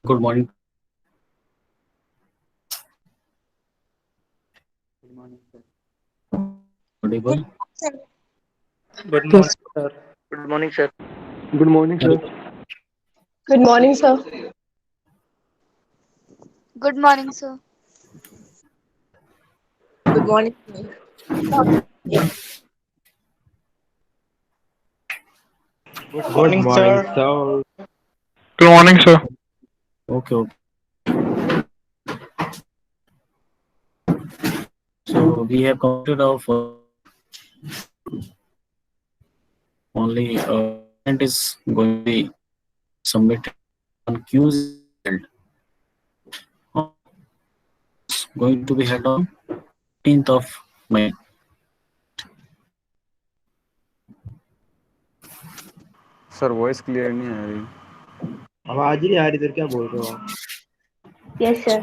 Good morning to all. Good morning, sir. Am I audible? Good morning, Yes. sir. Good morning, sir. Good morning, Hello. sir. Good morning, sir. Good morning, sir. Good morning. Good Good morning, morning, sir. sir. Good morning, sir. Okay, okay. So we have completed our first chapter. Only assignment is going to be submitted and quiz is going to be held. It's going to be held on 15th of May. Sir voice clear नहीं आ रही। आवाज ही नहीं आ रही sir, क्या बोल रहे हो आप? Yes, sir.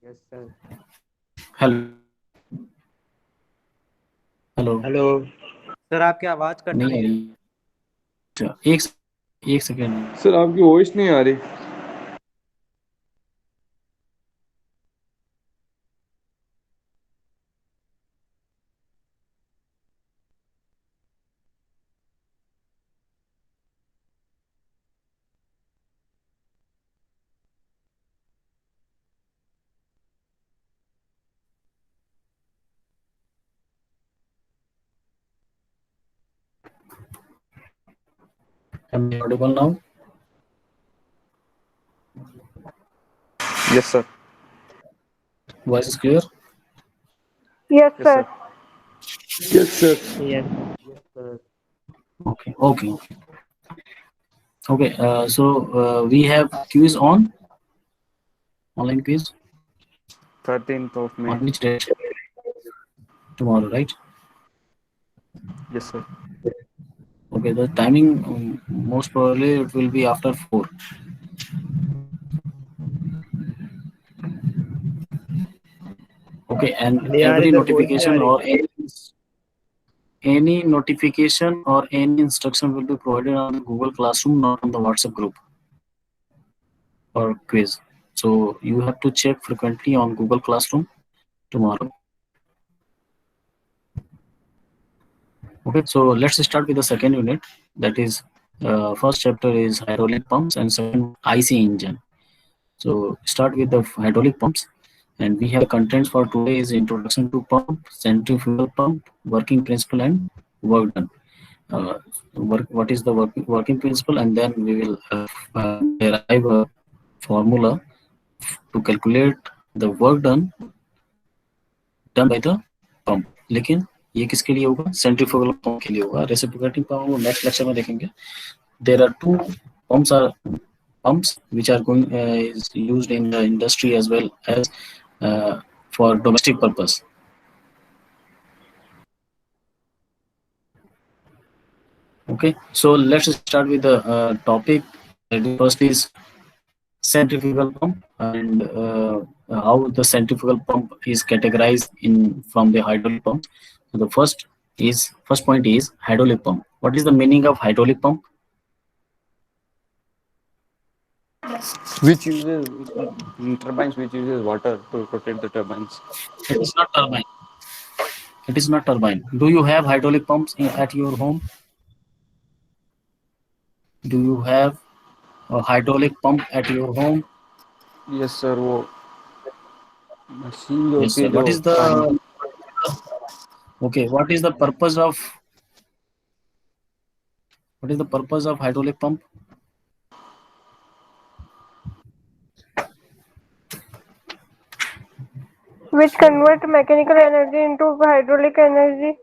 Yes, sir. Hello. Hello. Hello. Sir आपकी आवाज कट नहीं आ रही है। रही। अच्छा, एक सेकेंड। सर आपकी वॉइस नहीं आ रही। Am I audible now? Yes sir. Voice is clear? Yes, yes sir. Sir. Yes sir. Yes. Yes, sir. Okay, okay, okay. So we have quiz on online quiz 13th of May। on which date? Tomorrow, right? Yes sir. Okay, the timing most probably it will be after 4. Okay, and नहीं आ रही every sir, voice नहीं आ notification रही। or any notification or any instruction will be provided on the Google Classroom, not on the WhatsApp group or quiz. So you have to check frequently on Google Classroom tomorrow. Okay, so let's start with the second unit. That is, first chapter is hydraulic pumps and second IC engine. So start with the hydraulic pumps, and we have the contents for today is introduction to pump, centrifugal pump, working principle, and work done. What is the working principle, and then we will derive a formula to calculate the work done by the pump. लेकिन ये किसके लिए होगा? Centrifugal pump के लिए होगा। Reciprocating pump को next lecture में देखेंगे। There are two pumps which are going is used in the industry as well as for domestic purpose. Okay, so let's start with the topic. First is centrifugal pump and how the centrifugal pump is categorized in from the hydraulic pump. So the first point is hydraulic pump. What is the meaning of hydraulic pump? Which uses turbines which uses water to rotate the turbines. It is not turbine. It is not turbine. Do you have hydraulic pumps at your home? Do you have a hydraulic pump at your home? Yes sir. वो machine जो Yes, होती है sir. जो What is पानी। the okay? What is the purpose of hydraulic pump? Which convert mechanical energy into hydraulic energy.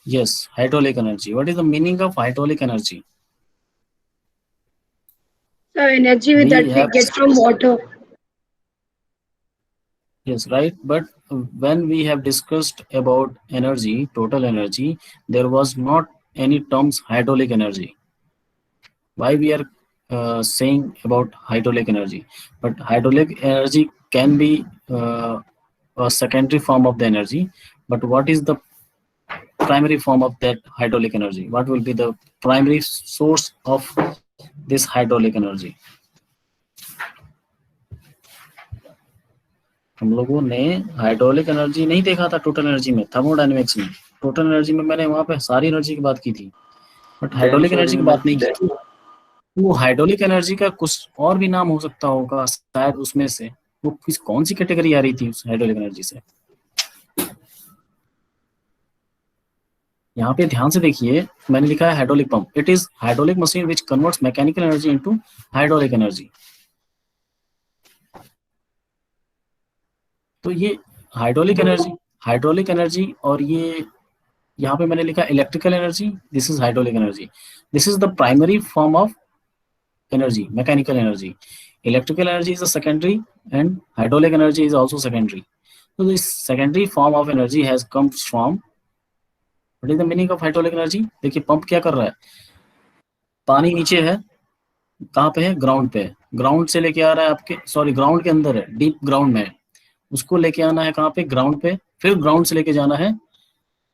Yes, hydraulic energy. What is the meaning of hydraulic energy? The energy We that we have get from water. yes, right. But when we have discussed about energy, total energy, there was not any terms hydraulic energy. Why we are saying about hydraulic energy? But hydraulic energy can be a secondary form of the energy. But what is the primary form of that hydraulic energy? What will be the primary source of this hydraulic energy? हम लोगों ने hydraulic energy नहीं देखा था total energy में, thermodynamics में। Total energy में मैंने वहां पे सारी एनर्जी की बात की थी, बट हाइड्रोलिक एनर्जी की बात नहीं की। वो हाइड्रोलिक एनर्जी का कुछ और भी नाम हो सकता होगा शायद उसमें से। वो कौन सी कैटेगरी आ रही थी उस हाइड्रोलिक एनर्जी से? यहाँ पे ध्यान से देखिए, मैंने लिखा है hydraulic pump. It is hydraulic machine which converts mechanical energy into hydraulic energy. तो ये हाइड्रोलिक एनर्जी और ये यहाँ पे मैंने लिखा electrical energy, this is hydraulic energy. This is the primary form of energy, mechanical energy. Electrical energy is a secondary and hydraulic energy is also secondary. So this secondary form of energy has come from, what is the meaning of hydraulic energy? देखिए pump क्या कर रहा है, पानी नीचे है, कहाँ पे है? ग्राउंड पे है। ग्राउंड से लेके आ रहा है आपके, सॉरी ग्राउंड के अंदर है, डीप ग्राउंड में है, उसको लेके आना है कहाँ पे? ग्राउंड पे। फिर ग्राउंड से लेके जाना है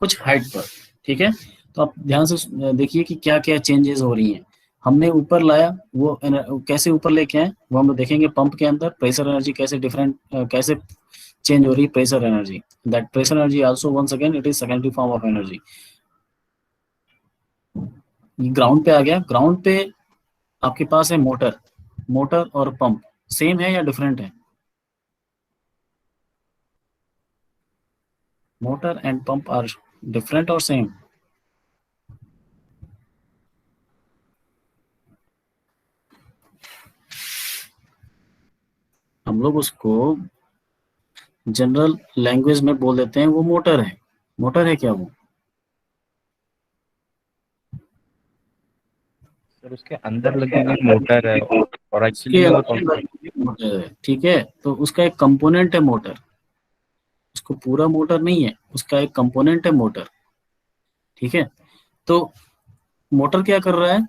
कुछ हाइट पर, ठीक है। तो आप ध्यान से देखिए कि क्या क्या चेंजेस हो रही हैं। हमने ऊपर लाया, वो कैसे ऊपर लेके आए वो हम देखेंगे। पंप के अंदर प्रेशर एनर्जी कैसे कैसे चेंज हो रही है, pressure energy. That pressure energy also once again it is secondary form of energy. Ground पे आ गया, ग्राउंड पे आपके पास है मोटर और पंप। सेम है या डिफरेंट है? Motor and pump are different और सेम? हम लोग उसको जनरल लैंग्वेज में बोल देते हैं वो मोटर है। मोटर है क्या वो? सर उसके अंदर लगी हुई मोटर है और एक्चुअली वो मोटर है, ठीक है। तो उसका एक कंपोनेंट है मोटर, उसको पूरा मोटर नहीं है, उसका एक कंपोनेंट है मोटर, ठीक है। तो मोटर क्या कर रहा है,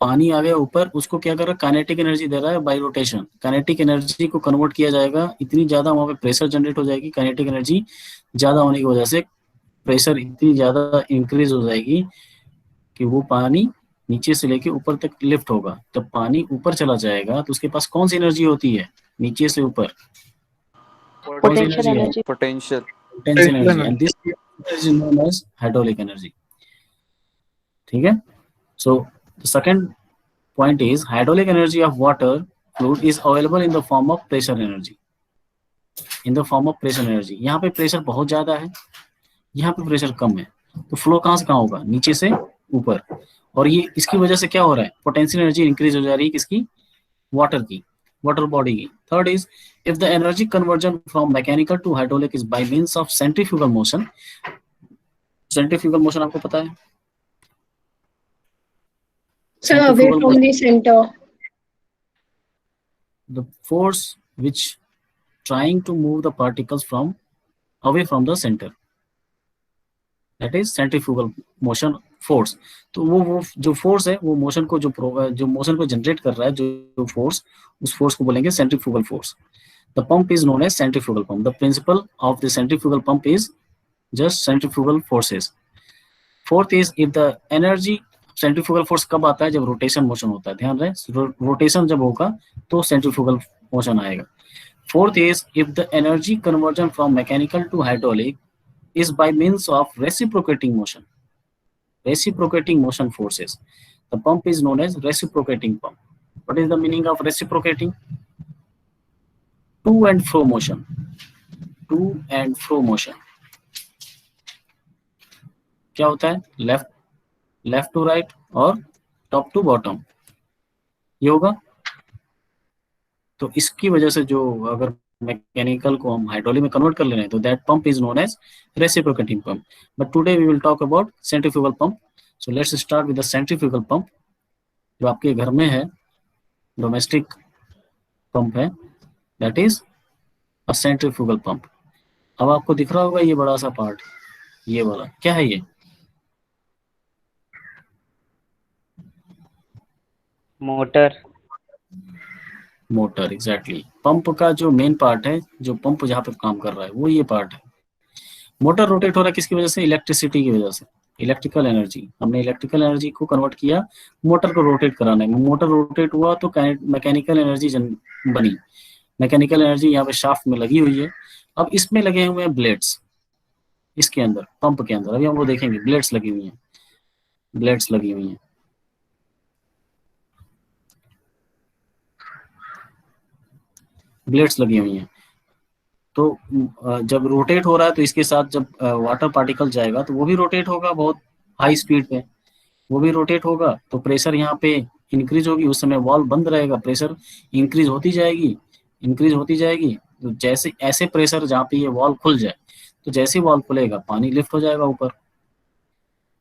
पानी आ गया ऊपर, उसको क्या कर रहा है, काइनेटिक एनर्जी दे रहा है बाय रोटेशन। काइनेटिक एनर्जी को कन्वर्ट किया जाएगा, इतनी ज्यादा वहां पे प्रेशर जनरेट हो जाएगी, काइनेटिक एनर्जी ज्यादा होने की वजह से प्रेशर इतनी ज्यादा इंक्रीज हो जाएगी कि वो पानी नीचे से लेके ऊपर तक लिफ्ट होगा। जब पानी ऊपर चला जाएगा तो उसके पास कौन सी एनर्जी होती है नीचे से ऊपर? कौन सी एनर्जी है? Potential energy, and this is known as hydraulic energy, ठीक है। So the second point is hydraulic energy of water fluid is available in the form of pressure energy. In the form of pressure energy, यहाँ पे pressure बहुत ज्यादा है, यहाँ पे pressure कम है, तो फ्लो कहाँ से कहाँ होगा? नीचे से ऊपर। और ये इसकी वजह से क्या हो रहा है, पोटेंशियल एनर्जी इंक्रीज हो जा रही है, किसकी? वाटर की, वाटर बॉडी की। Third is if the energy conversion from mechanical to hydraulic is by means of centrifugal motion. Centrifugal motion आपको पता है? Sir, away from the center. The force which trying to move the particles from away from the center, that is centrifugal motion force. तो वो जो force है वो motion को जो मोशन को जनरेट कर रहा है, जो फोर्स, उस फोर्स को बोलेंगे centrifugal force. The pump is known as centrifugal pump. The principle of the centrifugal pump is just centrifugal forces. Fourth is if the energy, centrifugal force कब आता है? जब रोटेशन मोशन होता है, ध्यान रहे, रोटेशन जब होगा तो सेंट्रीफ्यूगल मोशन आएगा। Fourth is if the energy conversion from mechanical to hydraulic is by means of reciprocating motion. Reciprocating motion forces, the pump is known as reciprocating pump. What is the meaning of reciprocating? To and fro motion, to and fro motion. क्या होता है? Left to right और top to bottom, ये होगा। तो इसकी वजह से जो अगर मैकेनिकल को हम हाइड्रोलिक में कन्वर्ट कर ले रहे हैं तो that pump is known as reciprocating pump. But today we will talk about centrifugal pump. So let's start with the centrifugal pump, जो आपके घर में है, डोमेस्टिक पंप है, that is a centrifugal pump. अब आपको दिख रहा होगा ये बड़ा सा पार्ट, ये वाला क्या है? ये मोटर एग्जैक्टली। पंप का जो मेन पार्ट है, जो पंप जहाँ पे काम कर रहा है, वो ये पार्ट है। मोटर रोटेट हो रहा है किसकी वजह से? इलेक्ट्रिसिटी की वजह से, इलेक्ट्रिकल एनर्जी। हमने इलेक्ट्रिकल एनर्जी को कन्वर्ट किया मोटर को रोटेट कराने में। मोटर रोटेट हुआ तो मैकेनिकल एनर्जी बनी। मैकेनिकल एनर्जी यहाँ पे शाफ्ट में लगी हुई है। अब इसमें लगे हुए हैं ब्लेड्स, इसके अंदर पंप के अंदर अभी हम वो देखेंगे, ब्लेड्स लगी हुई हैं, ब्लेड्स लगी हुई हैं। ब्लेड्स लगी हुई हैं। तो जब रोटेट हो रहा है तो इसके साथ जब वाटर पार्टिकल जाएगा तो वो भी रोटेट होगा बहुत हाई स्पीड पे, वो भी रोटेट होगा तो प्रेशर यहाँ पे इंक्रीज होगी, उस समय वॉल्व बंद रहेगा, प्रेशर इंक्रीज होती जाएगी, इंक्रीज होती जाएगी। तो जैसे ऐसे प्रेशर जहाँ पे ये वॉल्व खुल जाए, तो जैसे ही वॉल्व खुलेगा पानी लिफ्ट हो जाएगा ऊपर।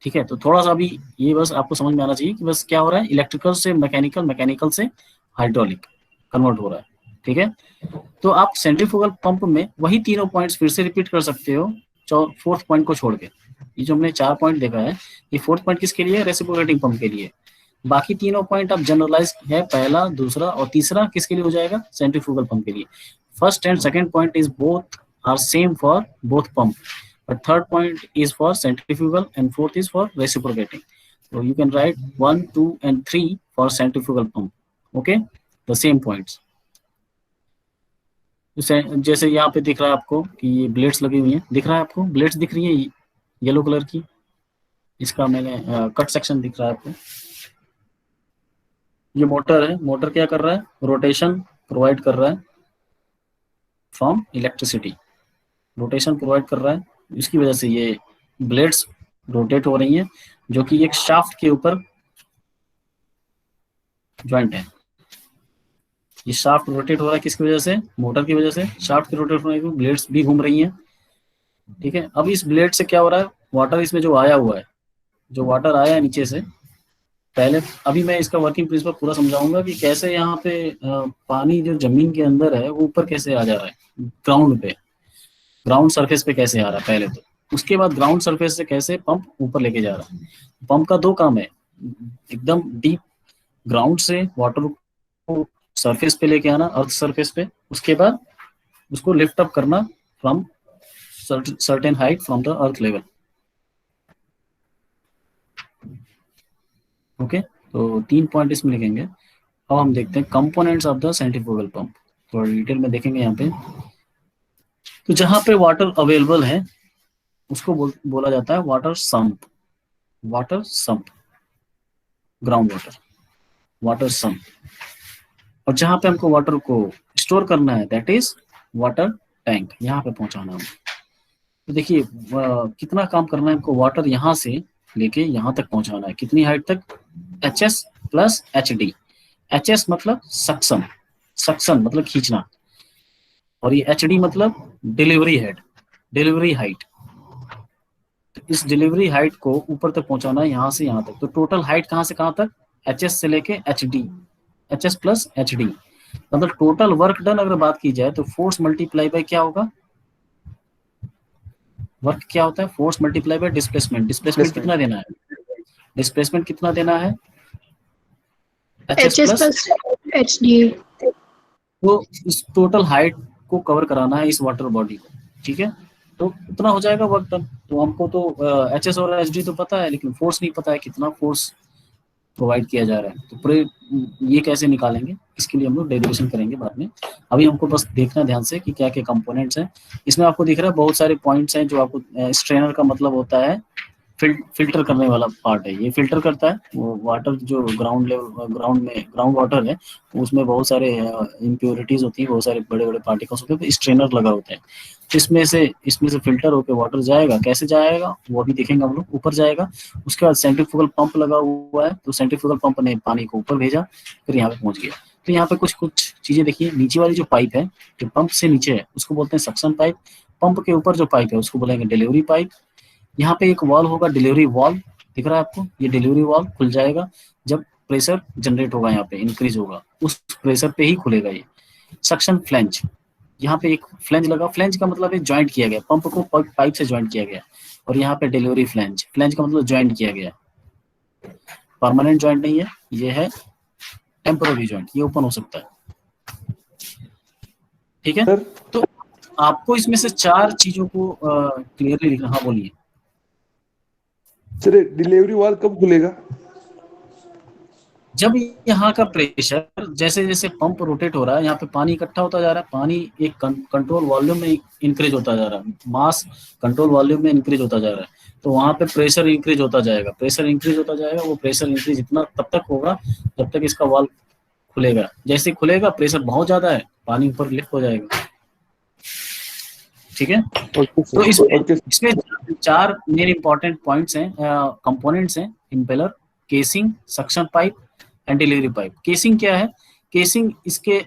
ठीक है, तो थोड़ा सा अभी ये बस आपको समझ में आना चाहिए कि बस क्या हो रहा है, इलेक्ट्रिकल से मैकेनिकल, मैकेनिकल से हाइड्रोलिक कन्वर्ट हो रहा है। ठीक है, तो आप सेंट्रीफ्यूगल पंप में वही तीनों पॉइंट्स फिर से रिपीट कर सकते हो, फोर्थ पॉइंट को छोड़ के। ये जो हमने 4 पॉइंट देखा है, ये फोर्थ पॉइंट किसके लिए है, रेसिप्रोकेटिंग पंप के लिए। बाकी तीनों पॉइंट आप जनरलाइज है, पहला, दूसरा और तीसरा किसके लिए हो जाएगा, सेंट्रीफ्यूगल पंप के लिए। First and second point is both are same for both pump, but third point is for centrifugal and fourth is for reciprocating. So you can write 1, 2 and 3 for centrifugal pump. Okay, the same points. जैसे यहाँ पे दिख रहा है आपको कि ये blades लगी हुई हैं, दिख रहा है आपको ब्लेड्स दिख रही है येलो कलर की, इसका मैंने कट सेक्शन दिख रहा है आपको। ये मोटर है, मोटर क्या कर रहा है, रोटेशन प्रोवाइड कर रहा है फ्रॉम इलेक्ट्रिसिटी, रोटेशन प्रोवाइड कर रहा है, इसकी वजह से ये ब्लेड्स रोटेट हो रही हैं, जो कि एक शाफ्ट के ऊपर ज्वाइंट है। ये शाफ्ट रोटेट हो रहा है किसकी वजह से, मोटर की वजह से, शाफ्ट के रोटेट होने की ब्लेड्स भी घूम रही हैं। ठीक है, अब इस ब्लेड से क्या हो रहा है, वाटर इसमें जो आया हुआ है, जो वाटर आया है नीचे से, पहले अभी मैं इसका वर्किंग प्रिंसिपल पूरा समझाऊंगा कि कैसे यहाँ पे पानी जो जमीन के अंदर है वो ऊपर कैसे आ जा रहा है, ग्राउंड पे, ग्राउंड सरफेस पे कैसे आ रहा है पहले तो, उसके बाद ग्राउंड सरफेस से कैसे पंप ऊपर लेके जा रहा है। पंप का 2 काम है, एकदम डीप ग्राउंड से वाटर को सरफेस पे लेके आना, अर्थ सरफेस पे, उसके बाद उसको लिफ्ट अप करना from certain height from the earth level. Okay, तो 3 पॉइंट इसमें लिखेंगे। अब हम देखते हैं components of the centrifugal pump, थोड़ा डिटेल में देखेंगे यहाँ पे। तो जहां पे वाटर अवेलेबल है उसको बोला जाता है water sump, water sump, ground water, water sump. और जहां पे हमको वाटर को स्टोर करना है दैट इज वाटर टैंक, यहाँ पे पहुंचाना है। तो देखिए कितना काम करना है हमको, वाटर यहाँ से लेके यहाँ तक पहुंचाना है, कितनी हाइट तक, HS प्लस HD। HS मतलब सक्शन, सक्शन मतलब खींचना, और ये HD मतलब डिलीवरी हेड, डिलीवरी हाइट। तो इस डिलीवरी हाइट को ऊपर तक पहुंचाना है, यहाँ से यहाँ तक। तो टोटल हाइट कहाँ से कहाँ तक, HS से लेके HD, HS प्लस HD। मतलब टोटल वर्क डन अगर बात की जाए तो फोर्स मल्टीप्लाई बाय क्या होगा, वर्क क्या होता है, force multiply by displacement. Displacement कितना देना है, डिस्प्लेसमेंट कितना देना है, HS प्लस HD। तो इस टोटल हाइट को कवर कराना है इस वाटर बॉडी को। ठीक है, तो उतना हो जाएगा वर्क डन। तो हमको तो HS और HD तो पता है, लेकिन फोर्स नहीं पता है कितना फोर्स प्रोवाइड किया जा रहा है। तो पूरे ये कैसे निकालेंगे, इसके लिए हम लोग डेरिवेशन करेंगे बाद में। अभी हमको बस देखना ध्यान से कि क्या क्या कंपोनेंट्स हैं। इसमें आपको दिख रहा है बहुत सारे पॉइंट्स हैं जो आपको, स्ट्रेनर का मतलब होता है फिल्टर करने वाला पार्ट है, ये फिल्टर करता है वो वाटर जो ग्राउंड लेवल, ग्राउंड वाटर है, उसमें बहुत सारे इम्प्योरिटीज होती है, बहुत सारे बड़े बड़े पार्टिकल्स होते हैं, तो स्ट्रेनर लगा होता है। तो इसमें से फिल्टर होकर वाटर जाएगा, कैसे जाएगा वो अभी देखेंगे हम लोग, ऊपर जाएगा। उसके बाद सेंट्रीफ्यूगल पंप लगा हुआ है, तो सेंट्रीफ्यूगल पंप ने पानी को ऊपर भेजा, फिर यहाँ पे पहुंच गया। तो यहाँ पे कुछ चीजें देखिए, नीचे वाली जो पाइप है जो पंप से नीचे है उसको बोलते हैं सक्शन पाइप, पंप के ऊपर जो पाइप है उसको बोलेंगे डिलीवरी पाइप। यहाँ पे एक वॉल होगा, डिलीवरी वॉल दिख रहा है आपको, ये डिलीवरी वॉल खुल जाएगा जब प्रेशर जनरेट होगा, यहाँ पे इंक्रीज होगा, उस प्रेशर पे ही खुलेगा ये। सक्शन फ्लैंज, यहाँ पे एक फ्लैंज लगा, फ्लैंज का मतलब है ज्वाइंट किया गया, पंप को पाइप से ज्वाइंट किया गया। और यहाँ पे डिलीवरी फ्लैंज, फ्लैंज का मतलब ज्वाइंट किया गया, परमानेंट ज्वाइंट नहीं है, ये है टेम्पोररी ज्वाइंट, ये ओपन हो सकता है। ठीक है, तो आपको इसमें से 4 चीजों को क्लियरली लिखना। हाँ बोलिए सर, डिलीवरी वाल कब खुलेगा? जब यहाँ का प्रेशर जैसे जैसे पंप रोटेट हो रहा है, यहाँ पे पानी इकट्ठा होता जा रहा है, पानी एक कंट्रोल वॉल्यूम में इंक्रीज होता जा रहा है, मास कंट्रोल वॉल्यूम में इंक्रीज होता जा रहा है, तो वहाँ पे प्रेशर इंक्रीज होता जाएगा, प्रेशर इंक्रीज होता जाएगा। वो प्रेशर इंक्रीज इतना तब तक होगा जब तक इसका वाल्व खुलेगा। जैसे ही खुलेगा, प्रेशर बहुत ज्यादा है, पानी ऊपर लिफ्ट हो जाएगा। ठीक है, तो इसमें चार मेन इंपॉर्टेंट पॉइंट्स हैं, कंपोनेंट्स हैं, impeller, casing, suction pipe and delivery pipe. Casing क्या है? केसिंग इसके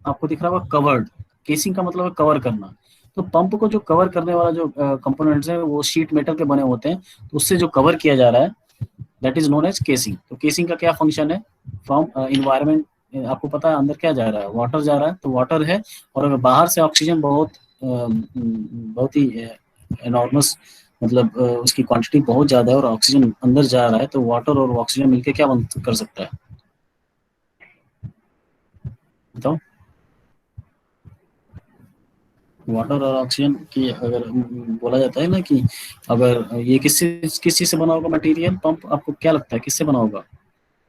आपको दिख रहा होगा कवर्ड। केसिंग का मतलब है कवर करना। तो पंप को जो कवर करने वाला जो कंपोनेंट्स है वो शीट मेटल के बने होते हैं, तो उससे जो कवर किया जा रहा है that is known as casing. तो केसिंग का क्या फंक्शन है? फ्रॉम इन्वायरमेंट, आपको पता है अंदर क्या जा रहा है, वाटर जा रहा है, तो वाटर है, और अगर बाहर से ऑक्सीजन बहुत ही एनॉर्मस, मतलब उसकी क्वांटिटी बहुत ज्यादा है और ऑक्सीजन अंदर जा रहा है, तो वाटर और ऑक्सीजन मिलकर क्या कर सकता है, बताओ? वाटर और ऑक्सीजन की अगर बोला जाता है ना कि अगर ये किस चीज से बना होगा मटेरियल, पंप, आपको क्या लगता है किससे बना होगा?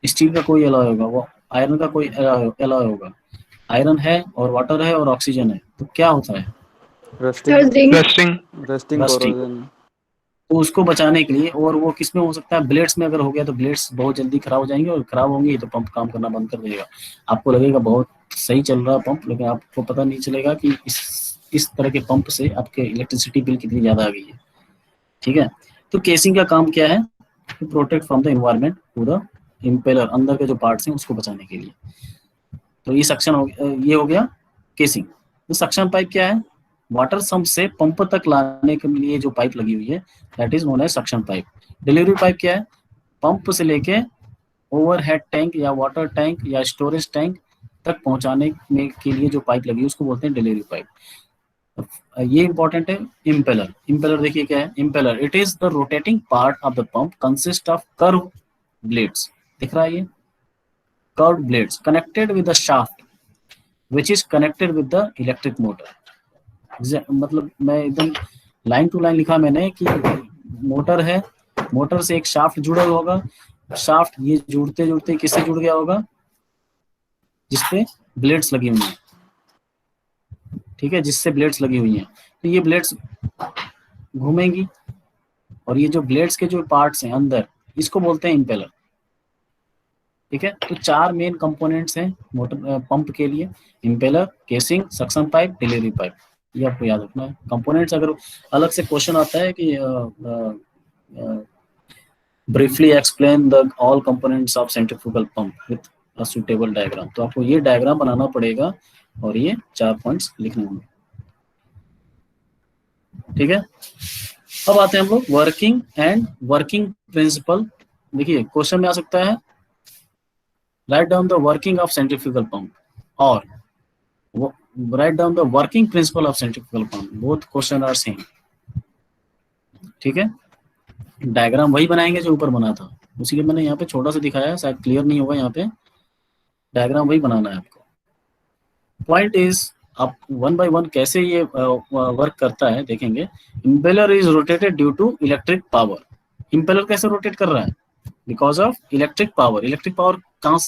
स्टील का कोई एलॉय होगा, वो आयरन का कोई एलॉय होगा। आयरन है और वाटर है और ऑक्सीजन है, तो क्या होता है? Rusting, Rusting. rusting, Rusting. corrosion. तो उसको बचाने के लिए, और वो किस में हो सकता है? ब्लेड्स में अगर हो गया तो ब्लेड्स बहुत जल्दी खराब हो जाएंगे, और खराब होंगी तो पंप काम करना बंद कर देगा। आपको लगेगा बहुत सही चल रहा है पंप, लेकिन आपको पता नहीं चलेगा कि इस तरह के पंप से आपके इलेक्ट्रिसिटी बिल कितनी ज्यादा आ गई है। ठीक है, तो केसिंग का काम क्या है? To protect from the environment to the impeller, अंदर के जो पार्ट्स हैं उसको बचाने के लिए। तो ये सक्शन ये हो गया केसिंग। तो सक्शन पाइप क्या है? वाटर सम्प से पंप तक लाने के लिए जो पाइप लगी हुई है that is known as suction pipe. Delivery pipe क्या है? पंप से लेके ओवरहेड टैंक या वाटर टैंक या स्टोरेज टैंक तक पहुंचाने के लिए जो पाइप लगी है उसको बोलते हैं डिलीवरी पाइप। ये इंपॉर्टेंट है। इम्पेलर, इम्पेलर देखिए क्या है? Impeller, it is the rotating part of the pump consist of curve blades, दिख रहा है ये? Curve blades connected with the shaft which is connected with the electric motor। मतलब मैं एकदम लाइन टू लाइन लिखा मैंने कि मोटर है, मोटर से एक शाफ्ट जुड़ा होगा, शाफ्ट ये जुड़ते जुड़ते किससे जुड़ गया होगा? जिसपे ब्लेड्स लगी हुई हैं। ठीक है, जिससे ब्लेड्स लगी हुई हैं, तो ये ब्लेड्स घूमेंगी, और ये जो ब्लेड्स के जो पार्ट्स हैं अंदर, इसको बोलते हैं इम्पेलर। ठीक है, तो चार मेन कंपोनेंट्स हैं मोटर पंप के लिए: impeller, casing, suction pipe, delivery pipe. ये आपको याद रखना है। कंपोनेंट्स अगर अलग से क्वेश्चन आता है कि briefly explain the all components of centrifugal pump with a suitable diagram, तो आपको ये डायग्राम बनाना पड़ेगा और ये 4 पॉइंट्स लिखने होंगे। ठीक है, अब आते हैं हम लोग वर्किंग एंड वर्किंग प्रिंसिपल। देखिए क्वेश्चन में आ सकता है write down the working of centrifugal pump or write down the working principle of centrifugal pump, both question are same। ठीक है, डायग्राम वही बनाएंगे जो ऊपर बना था, उसी के मैंने यहाँ पे छोटा सा दिखाया है, शायद क्लियर नहीं होगा यहाँ पे। डायग्राम वही बनाना है आपको। पॉइंट इज, आप वन बाय वन कैसे ये वर्क करता है देखेंगे। Impeller is rotated due to electric power. Impeller कैसे रोटेट कर रहा है? Because of electric power. Electric power कहाँ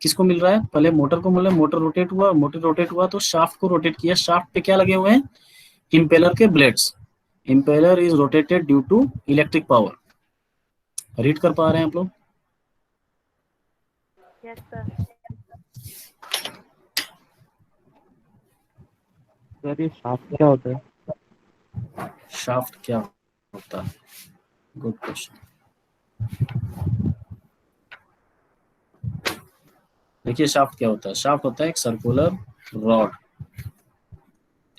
किसको मिल रहा है? पहले मोटर को मिला, मोटर रोटेट हुआ, मोटर रोटेट हुआ तो शाफ्ट को रोटेट किया, शाफ्ट पे क्या लगे हुए हैं? इम्पेलर के blades. Impeller is rotated due to electric power. Read कर पा रहे हैं आप लोग? Yes sir. सर ये शाफ्ट क्या होता है? शाफ्ट क्या होता है? Good question. देखिए शाफ्ट क्या होता है? शाफ्ट होता है एक सर्कुलर रॉड।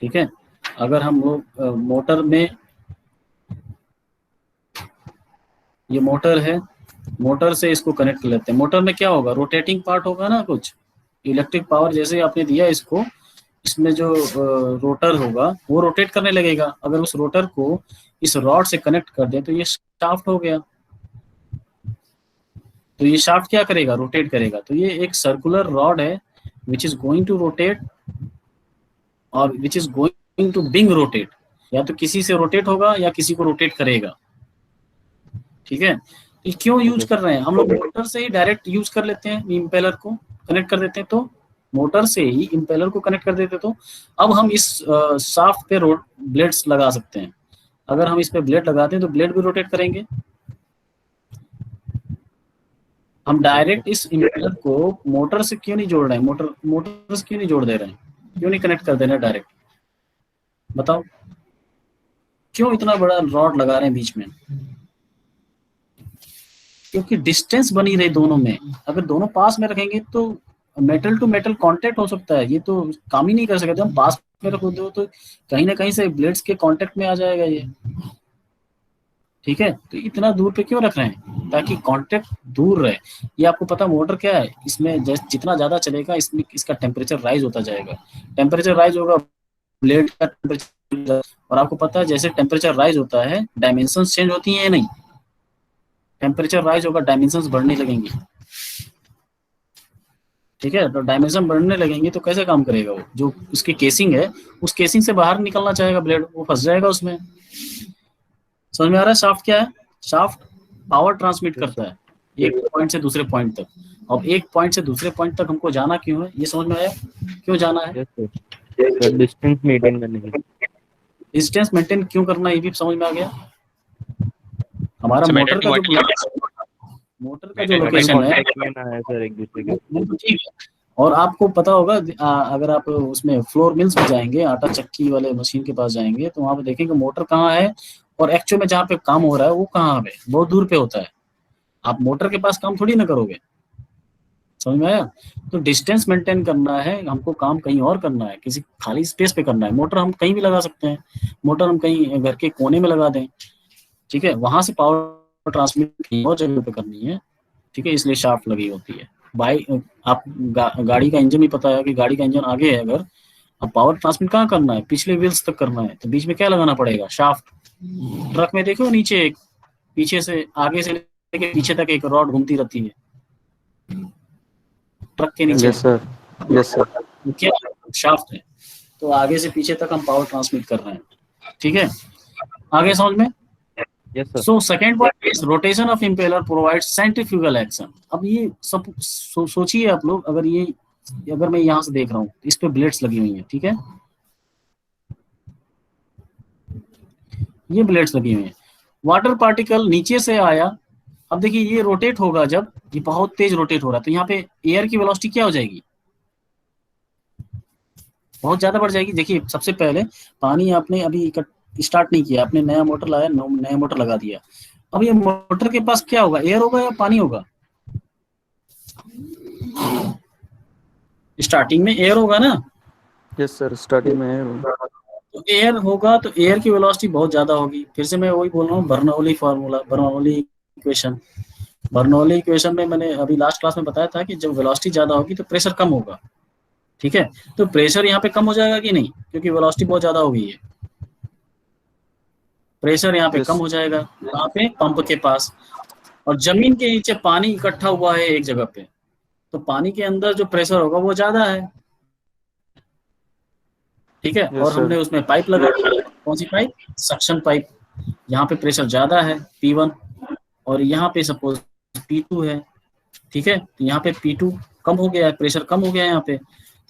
ठीक है, अगर हम लोग मोटर में, ये मोटर है, मोटर से इसको कनेक्ट कर लेते हैं। मोटर में क्या होगा? रोटेटिंग पार्ट होगा ना, कुछ इलेक्ट्रिक पावर जैसे आपने दिया इसको, इसमें जो रोटर होगा वो रोटेट करने लगेगा। अगर उस रोटर को इस रॉड से कनेक्ट कर दे तो ये शाफ्ट हो गया। तो ये शाफ्ट क्या करेगा? रोटेट करेगा। तो ये एक सर्कुलर रॉड है which is going to rotate और which is going to being rotate. या तो किसी से रोटेट होगा या किसी को रोटेट करेगा। ठीक है, ये क्यों यूज कर रहे हैं हम लोग? मोटर से ही डायरेक्ट यूज कर लेते हैं, इम्पेलर को कनेक्ट कर देते हैं, तो मोटर से ही इम्पेलर को कनेक्ट कर देते, तो अब हम इस शाफ्ट पे ब्लेड्स लगा सकते हैं। अगर हम इस पे ब्लेड लगाते हैं तो ब्लेड भी रोटेट करेंगे। हम डायरेक्ट इस इम्पेलर को मोटर से क्यों नहीं जोड़ रहे हैं? मोटर से क्यों नहीं जोड़ दे रहे हैं? क्यों नहीं कनेक्ट कर दे रहे हैं डायरेक्ट? बताओ क्यों इतना बड़ा रॉड लगा रहे हैं बीच में? क्योंकि डिस्टेंस बनी रही दोनों में। अगर दोनों पास में रखेंगे तो मेटल टू मेटल कांटेक्ट हो सकता है, ये तो काम ही नहीं कर सकते। हम पास में रख दो तो कहीं ना कहीं से ब्लेड्स के कांटेक्ट में आ जाएगा ये, ठीक है। तो इतना दूर पे क्यों रख रहे हैं? ताकि कांटेक्ट दूर रहे। ये आपको पता मोटर क्या है, इसमें जितना ज्यादा चलेगा इसमें इसका टेम्परेचर राइज होता जाएगा। टेम्परेचर राइज होगा, ब्लेड का टेम्परेचर, और आपको पता है जैसे टेम्परेचर राइज होता है डायमेंशन चेंज होती है या नहीं? टेम्परेचर राइज होगा, डायमेंशंस बढ़ने लगेंगी, ठीक है। तो डायमेंशन बढ़ने लगेंगे तो कैसे काम करेगा वो? जो उसकी केसिंग है उस केसिंग से बाहर निकलना चाहेगा ब्लेड, वो फंस जाएगा उसमें। समझ में आ रहा है? शाफ्ट क्या है? शाफ्ट पावर ट्रांसमिट करता है एक पॉइंट से दूसरे पॉइंट तक। अब एक पॉइंट से दूसरे पॉइंट तक हमको जाना क्यों है, ये समझ में आया? क्यों जाना है? डिस्टेंस मेंटेन करने के लिए। डिस्टेंस मेंटेन क्यों करना है ये भी समझ में आ गया। हमारा मोटर का जो लोकेशन है सर एक दूसरे के, वो तो ठीक है। और आपको पता होगा अगर आप उसमें फ्लोर मिल्स में जाएंगे, आटा चक्की वाले मशीन के पास जाएंगे तो वहां पे देखेंगे मोटर कहाँ है और एक्चुअल में जहाँ पे काम हो रहा है वो कहाँ पे, बहुत दूर पे होता है। आप मोटर के पास काम थोड़ी ना करोगे, समझ में आया? तो डिस्टेंस मेंटेन करना है हमको, काम कहीं और करना है, किसी खाली स्पेस पे करना है। मोटर हम कहीं भी लगा सकते हैं, मोटर हम कहीं घर के कोने में लगा दें, ठीक है। वहां से पावर ट्रांसमिट कहीं और जगह पे करनी है, ठीक है, इसलिए शाफ्ट लगी होती है। आप गाड़ी का इंजन भी पता है कि गाड़ी का इंजन आगे है, अगर अब पावर ट्रांसमिट कहाँ करना है? पिछले व्हील्स तक करना है, तो बीच में क्या लगाना पड़ेगा? शाफ्ट। ट्रक में देखो नीचे एक, पीछे से आगे से लेके पीछे तक एक रॉड घूमती रहती है ट्रक के नीचे। यस सर क्या शाफ्ट है? तो आगे से पीछे तक हम पावर ट्रांसमिट कर रहे हैं, ठीक है। आगे समझ में? Yes sir. So second point is rotation of impeller provides centrifugal action. अब ये सब सोचिए आप लोग, अगर मैं यहाँ से देख रहा हूँ इस पे ब्लेड्स लगी हुई हैं, ठीक है, ये ब्लेड्स लगी हुई हैं। वाटर पार्टिकल नीचे से आया, अब देखिए ये रोटेट होगा, जब ये बहुत तेज रोटेट हो रहा है तो यहाँ पे एयर की वेलोसिटी क्या हो जाएगी? बहुत ज्यादा बढ़ जाएगी। देखिए सबसे पहले पानी आपने अभी स्टार्ट नहीं किया, आपने नया मोटर लाया, नया मोटर लगा दिया। अब ये मोटर के पास क्या होगा? एयर होगा या पानी होगा? स्टार्टिंग में एयर होगा ना? यस सर, स्टार्टिंग में तो एयर होगा तो एयर की वेलोसिटी बहुत ज्यादा होगी। फिर से मैं वही बोल रहा हूँ, Bernoulli formula, Bernoulli equation. Bernoulli equation में मैंने अभी लास्ट क्लास में बताया था कि जब वेलोसिटी ज्यादा होगी तो प्रेशर कम होगा, ठीक है। तो प्रेशर यहाँ पे कम हो जाएगा कि नहीं, क्योंकि वेलोसिटी बहुत ज्यादा हो गई है। प्रेशर यहाँ पे कम हो जाएगा, यहाँ पे पंप के पास। और जमीन के नीचे पानी इकट्ठा हुआ है एक जगह पे, तो पानी के अंदर जो प्रेशर होगा वो ज्यादा है, ठीक है। और हमने उसमें पाइप लगा दी, कौन सी पाइप? Suction pipe. यहाँ पे प्रेशर ज्यादा है P1 और यहाँ पे सपोज P2 है, ठीक है। तो यहाँ पे P2 कम हो गया है, प्रेशर कम हो गया है यहाँ पे,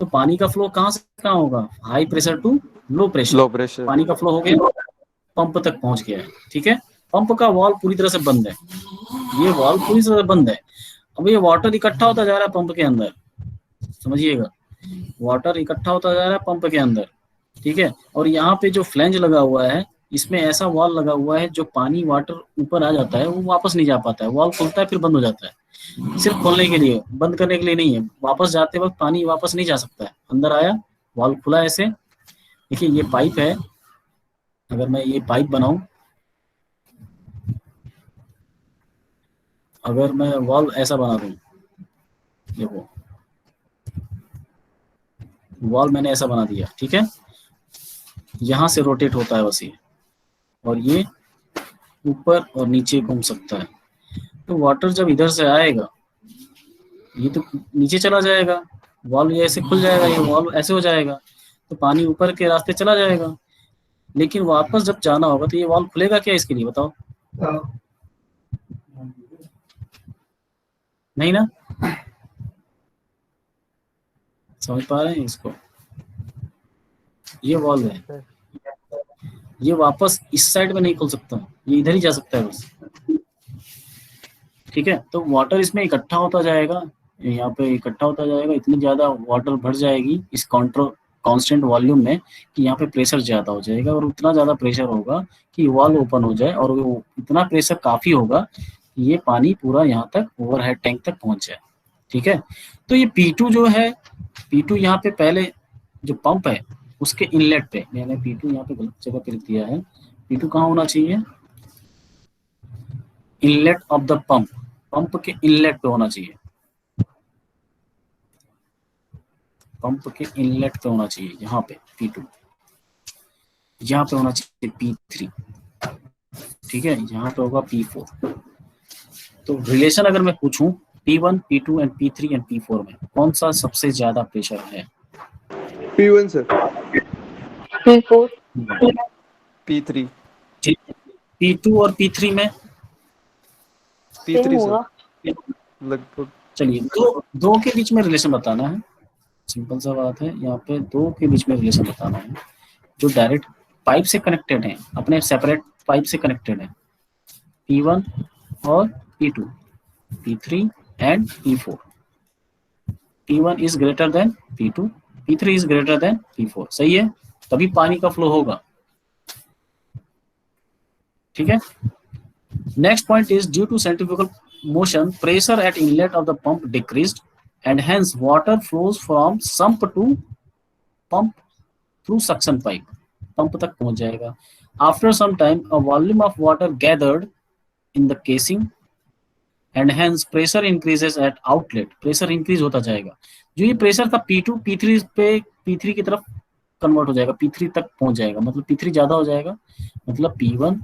तो पानी का फ्लो कहाँ से कहाँ होगा? High pressure to low pressure. पानी का फ्लो हो गया, पंप तक पहुंच गया है, ठीक है। पंप का वॉल्व पूरी तरह से बंद है, ये वॉल्व पूरी तरह से बंद है। अब ये वाटर इकट्ठा होता जा रहा है पंप के अंदर, समझिएगा, वाटर इकट्ठा होता जा रहा है पंप के अंदर, ठीक है। और यहाँ पे जो फ्लैंज लगा हुआ है, इसमें ऐसा वॉल्व लगा हुआ है जो पानी वाटर ऊपर आ जाता है वो वापस नहीं जा पाता है। वॉल्व खुलता है फिर बंद हो जाता है, सिर्फ खोलने के लिए, बंद करने के लिए नहीं है। वापस जाते वक्त पानी वापस नहीं जा सकता है। अंदर आया, वॉल्व खुला ऐसे। देखिए ये पाइप है, अगर मैं ये पाइप बनाऊं, अगर मैं वॉल्व ऐसा बना दूं, देखो वॉल्व मैंने ऐसा बना दिया, ठीक है। यहां से रोटेट होता है बस ये, और ये ऊपर और नीचे घूम सकता है। तो वाटर जब इधर से आएगा ये तो नीचे चला जाएगा, वॉल्व ये ऐसे खुल जाएगा, ये वॉल्व ऐसे हो जाएगा, तो पानी ऊपर के रास्ते चला जाएगा। लेकिन वापस जब जाना होगा तो ये वॉल्व खुलेगा क्या इसके लिए, बताओ? नहीं ना, समझ पा रहे हैं इसको? ये वॉल्व है, ये वापस इस साइड में नहीं खुल सकता, ये इधर ही जा सकता है बस। ठीक है, तो वाटर इसमें इकट्ठा होता जाएगा, यहाँ पे इकट्ठा होता जाएगा, इतनी ज्यादा वाटर भर जाएगी इस कांस्टेंट वॉल्यूम में कि यहाँ पे प्रेशर ज्यादा हो जाएगा, और उतना ज्यादा प्रेशर होगा कि वॉल्व ओपन हो जाए, और वो इतना प्रेशर काफी होगा कि ये पानी पूरा यहाँ तक ओवरहेड टैंक तक पहुंच जाए। ठीक है, तो ये P2 जो है, P2 यहाँ पे पहले जो पंप है उसके इनलेट पे, मैंने P2 यहाँ पे गलत जगह पे लिख दिया है। P2 कहाँ होना चाहिए? Inlet of the pump, pump के इनलेट पे होना चाहिए, पंप के इनलेट पे होना चाहिए, यहाँ पे P2, यहाँ पे होना चाहिए P3। ठीक है, यहाँ पे होगा P4। तो रिलेशन अगर मैं पूछूं P1, P2 and P3 and P4 में कौन सा सबसे ज्यादा प्रेशर है? P1 sir. P4। P3 P2 और P3 में P3 होगा। सर लगभग। चलिए दो के बीच में रिलेशन बताना है, सिंपल सा बात है, यहाँ पे दो के बीच में रिलेशन बताना है जो डायरेक्ट पाइप से कनेक्टेड हैं, अपने सेपरेट पाइप से कनेक्टेड है, P1 और P2, P3 and P4। P1 is greater than P2, P3 is greater than P4, सही है, तभी पानी का फ्लो होगा। ठीक है, next point is due to centrifugal motion pressure at inlet of the pump decreased and hence water flows from sump to pump through suction pipe, pump तक पहुंच जाएगा। After some time a volume of water gathered in the casing and hence pressure increases at outlet, pressure increase होता जाएगा, जो ये pressure था P2 P3 पे P3 की तरफ कन्वर्ट हो जाएगा, P3 तक पहुंच जाएगा, मतलब P3 ज्यादा हो जाएगा, मतलब P1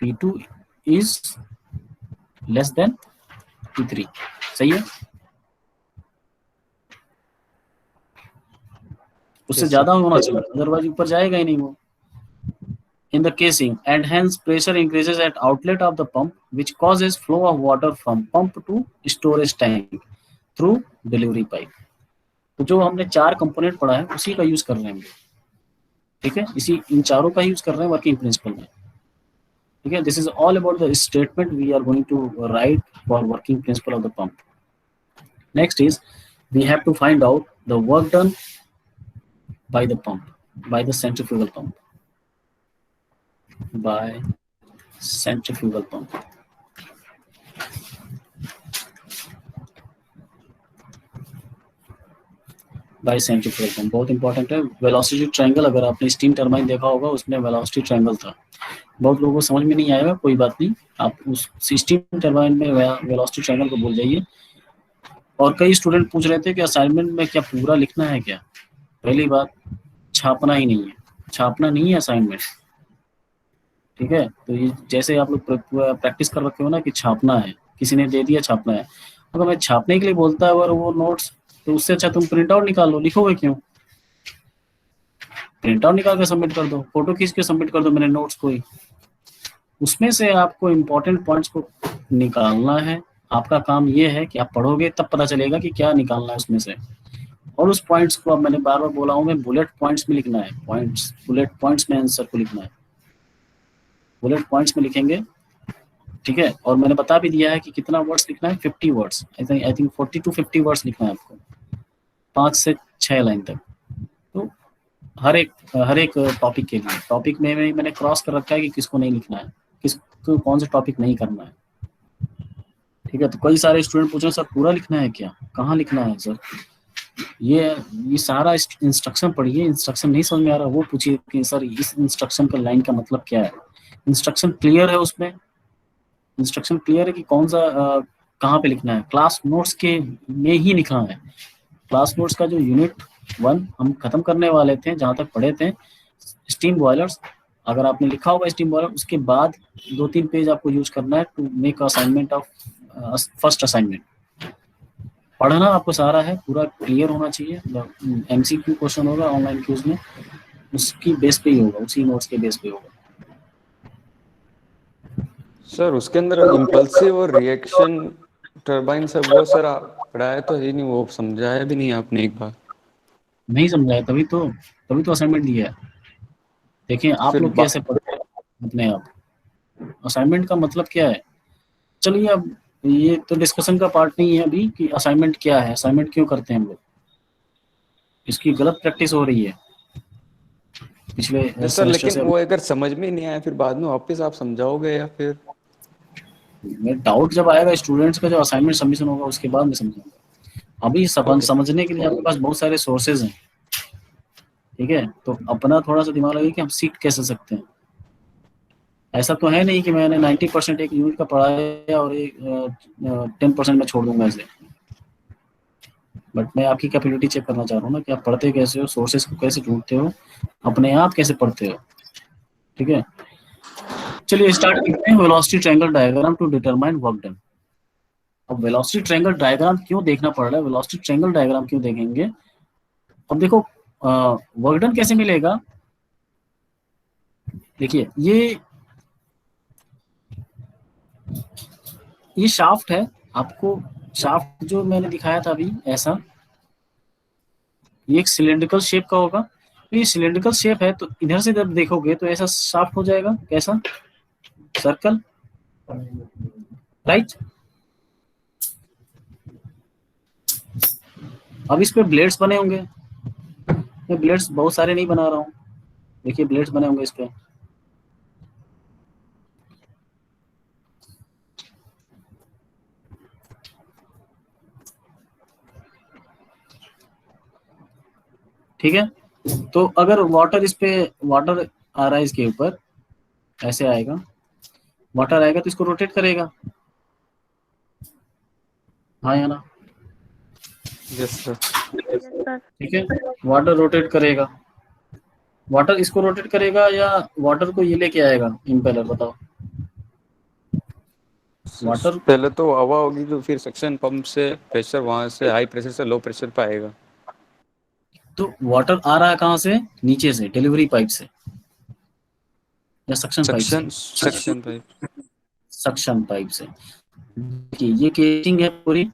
P2 is less than P3, सही है, उससे ज्यादा होना चाहिए, अदरवाइज ऊपर जाएगा ही नहीं वो। In the casing and hence pressure increases at outlet of the pump which causes flow of water from pump to storage tank through delivery pipe। तो जो हमने चार कंपोनेंट पढ़ा है उसी का यूज कर रहे हैं हम, ठीक है, इसी इन चारों का यूज कर रहे हैं वर्किंग प्रिंसिपल में। ठीक है, this is all about the statement we are going to write for working principle of the pump. Next is we have to find out the work done by the pump, by the centrifugal pump, by centrifugal pump। by centrifugal pump बहुत important है। Velocity triangle, अगर आपने steam turbine देखा होगा उसमें velocity triangle था, बहुत लोगों को समझ में नहीं आएगा, कोई बात नहीं, आप उस स्टीम टरबाइन में वेलोसिटी ट्रायंगल को भूल जाइए। और कई स्टूडेंट पूछ रहे थे कि असाइनमेंट में क्या पूरा लिखना है क्या? पहली बात, छापना ही नहीं है, छापना नहीं है असाइनमेंट। ठीक है, तो ये जैसे आप लोग प्रैक्टिस कर रखे हो ना कि छापना है, किसी ने दे दिया छापना है, अगर मैं छापने के लिए बोलता है और वो नोट्स, तो उससे अच्छा तुम प्रिंट आउट निकाल लो, लिखोगे क्यों? प्रिंट आउट निकाल के सबमिट कर दो, फोटो खींच के सबमिट कर दो मेरे नोट्स को ही, उसमें से आपको इम्पोर्टेंट पॉइंट्स को निकालना है। आपका काम ये है कि आप पढ़ोगे तब पता चलेगा कि क्या निकालना है उसमें से, और उस पॉइंट्स को, अब मैंने बार बार बोला हूँ मैं, बुलेट पॉइंट्स में लिखना है, पॉइंट्स, बुलेट पॉइंट्स में आंसर को लिखना है, बुलेट पॉइंट्स में लिखेंगे। ठीक है, और मैंने बता भी दिया है कि कितना वर्ड्स लिखना है, 50 words, I think 40 to 50 words लिखना है आपको, 5 से 6 लाइन तक। तो हर एक टॉपिक के लिए, टॉपिक में मैंने क्रॉस कर रखा है कि किसको नहीं लिखना है, किसको कौन सा टॉपिक नहीं करना है। ठीक है, तो कई सारे स्टूडेंट पूछ रहे हैं सर पूरा लिखना है क्या, कहाँ लिखना है सर? ये सारा इंस्ट्रक्शन पढ़िए, इंस्ट्रक्शन नहीं समझ में आ रहा वो पूछिए कि सर इस इंस्ट्रक्शन का लाइन का मतलब क्या है। इंस्ट्रक्शन क्लियर है, उसमें इंस्ट्रक्शन क्लियर है कि कौन सा कहाँ पे लिखना है, क्लास नोट्स के में ही लिखना है। क्लास नोट्स का जो यूनिट 1 हम खत्म करने वाले थे, जहाँ तक पढ़े थे स्टीम बॉयलर्स, अगर आपने लिखा होगा स्टीम बॉयलर, उसके बाद 2-3 पेज आपको यूज करना है to make assignment of first assignment. पढ़ना आपको सारा है, पूरा क्लियर होना चाहिए। MCQ क्वेश्चन होगा ऑनलाइन क्यूज में, उसकी बेस पे ही होगा, उसी नोट्स के बेस पे होगा। सर उसके अंदर इम्पल्सिव और रिएक्शन टर्बाइन सर वो सर पढ़ाया तो है नहीं, वो समझाया भी नहीं आपने एक बार। नहीं समझाया, तभी तो असाइनमेंट दिया है। देखिए आप फिर लोग कैसे पढ़ते हैं अपने आप। असाइनमेंट का मतलब क्या है? चलिए अब ये तो डिस्कशन का पार्ट नहीं है अभी कि असाइनमेंट क्या है, असाइनमेंट क्यों करते हैं हम लोग। इसकी गलत प्रैक्टिस हो रही है पिछले सर सेमेस्टर लेकिन से। वो अगर समझ में नहीं आया फिर बाद में वापस आप समझाओगे या फिर? मैं डाउट जब आएगा स्टूडेंट्स का, जो असाइनमेंट सबमिशन होगा उसके बाद मैं समझाऊंगा। अभी Okay. समझने के लिए आपके पास बहुत सारे सोर्सेज हैं, ठीक है। तो अपना थोड़ा सा दिमाग लगे कि हम सीख कैसे सकते हैं। ऐसा तो है नहीं कि मैंने 90% एक यूनिट का पढ़ाया और एक 10% में छोड़ दूंगा ऐसे। बट मैं आपकी कैपेबिलिटी चेक करना चाह रहा हूँ ना कि आप पढ़ते कैसे हो, सोर्सेज को कैसे ढूंढते हो, अपने आप कैसे पढ़ते हो, ठीक है। चलिए स्टार्ट करते हैं velocity triangle diagram to determine work done. अब वेलोसिटी ट्रायंगल डायग्राम क्यों देखना पड़ रहा है, वेलोसिटी ट्रायंगल डायग्राम क्यों देखेंगे? अब देखो वर्क डन कैसे मिलेगा। देखिए ये शाफ्ट है, आपको शाफ्ट जो मैंने दिखाया था अभी ऐसा, ये एक सिलेंड्रिकल शेप का होगा। तो ये सिलेंड्रिकल शेप है तो इधर से जब देखोगे तो ऐसा शाफ्ट हो जाएगा, कैसा? Circle, right. अब इस पे ब्लेड्स बने होंगे। मैं ब्लेड्स बहुत सारे नहीं बना रहा हूँ, देखिए ब्लेड्स बने होंगे इस पे। ठीक है, तो अगर वाटर इस पे, वाटर आ रहा है इसके ऊपर, ऐसे आएगा, वाटर आएगा तो इसको रोटेट करेगा, हाँ या ना? Yes sir. ठीक है, वाटर रोटेट करेगा, वाटर इसको रोटेट करेगा या वाटर को ये लेके आएगा इम्पेलर, बताओ। वाटर, पहले तो हवा होगी तो फिर सक्शन पंप से प्रेशर वहां से हाई प्रेशर से लो प्रेशर पे आएगा। तो वाटर आ रहा है कहाँ से? नीचे से, डिलीवरी पाइप से या सक्शन पाइप से? Suction pipe. सक्शन पाइप से। देखिए ये केसिंग है पूरी।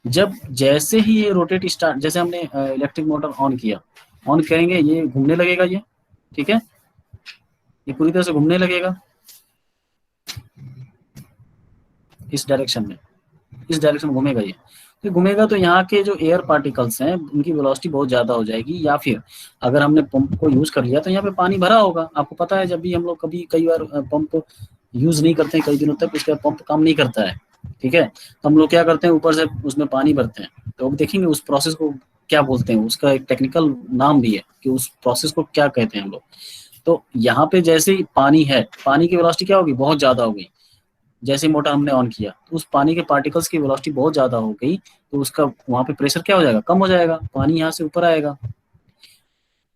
जब जैसे ही ये रोटेट स्टार्ट, जैसे हमने इलेक्ट्रिक मोटर ऑन किया, ऑन करेंगे ये घूमने लगेगा, ये ठीक है, ये पूरी तरह से घूमने लगेगा इस डायरेक्शन में, इस डायरेक्शन में घूमेगा ये। तो घूमेगा तो यहाँ के जो एयर पार्टिकल्स हैं उनकी वेलोसिटी बहुत ज्यादा हो जाएगी, या फिर अगर हमने पंप को यूज कर लिया तो यहाँ पे पानी भरा होगा। आपको पता है जब भी हम लोग कई बार पंप यूज नहीं करते हैं कई दिनों तक, उसके बाद पंप काम नहीं करता है, ठीक है, तो हम लोग क्या करते हैं, ऊपर से उसमें पानी भरते हैं। तो अब देखेंगे उस प्रोसेस को क्या बोलते हैं, उसका एक टेक्निकल नाम भी है कि उस प्रोसेस को क्या कहते हैं हम लोग। तो यहाँ पे जैसे ही पानी है, पानी की वेलोसिटी क्या होगी, बहुत ज्यादा हो गई। जैसे मोटर हमने ऑन किया तो उस पानी के पार्टिकल्स की वेलोसिटी बहुत ज्यादा हो गई, तो उसका वहां पे प्रेशर क्या हो जाएगा, कम हो जाएगा, पानी यहाँ से ऊपर आएगा,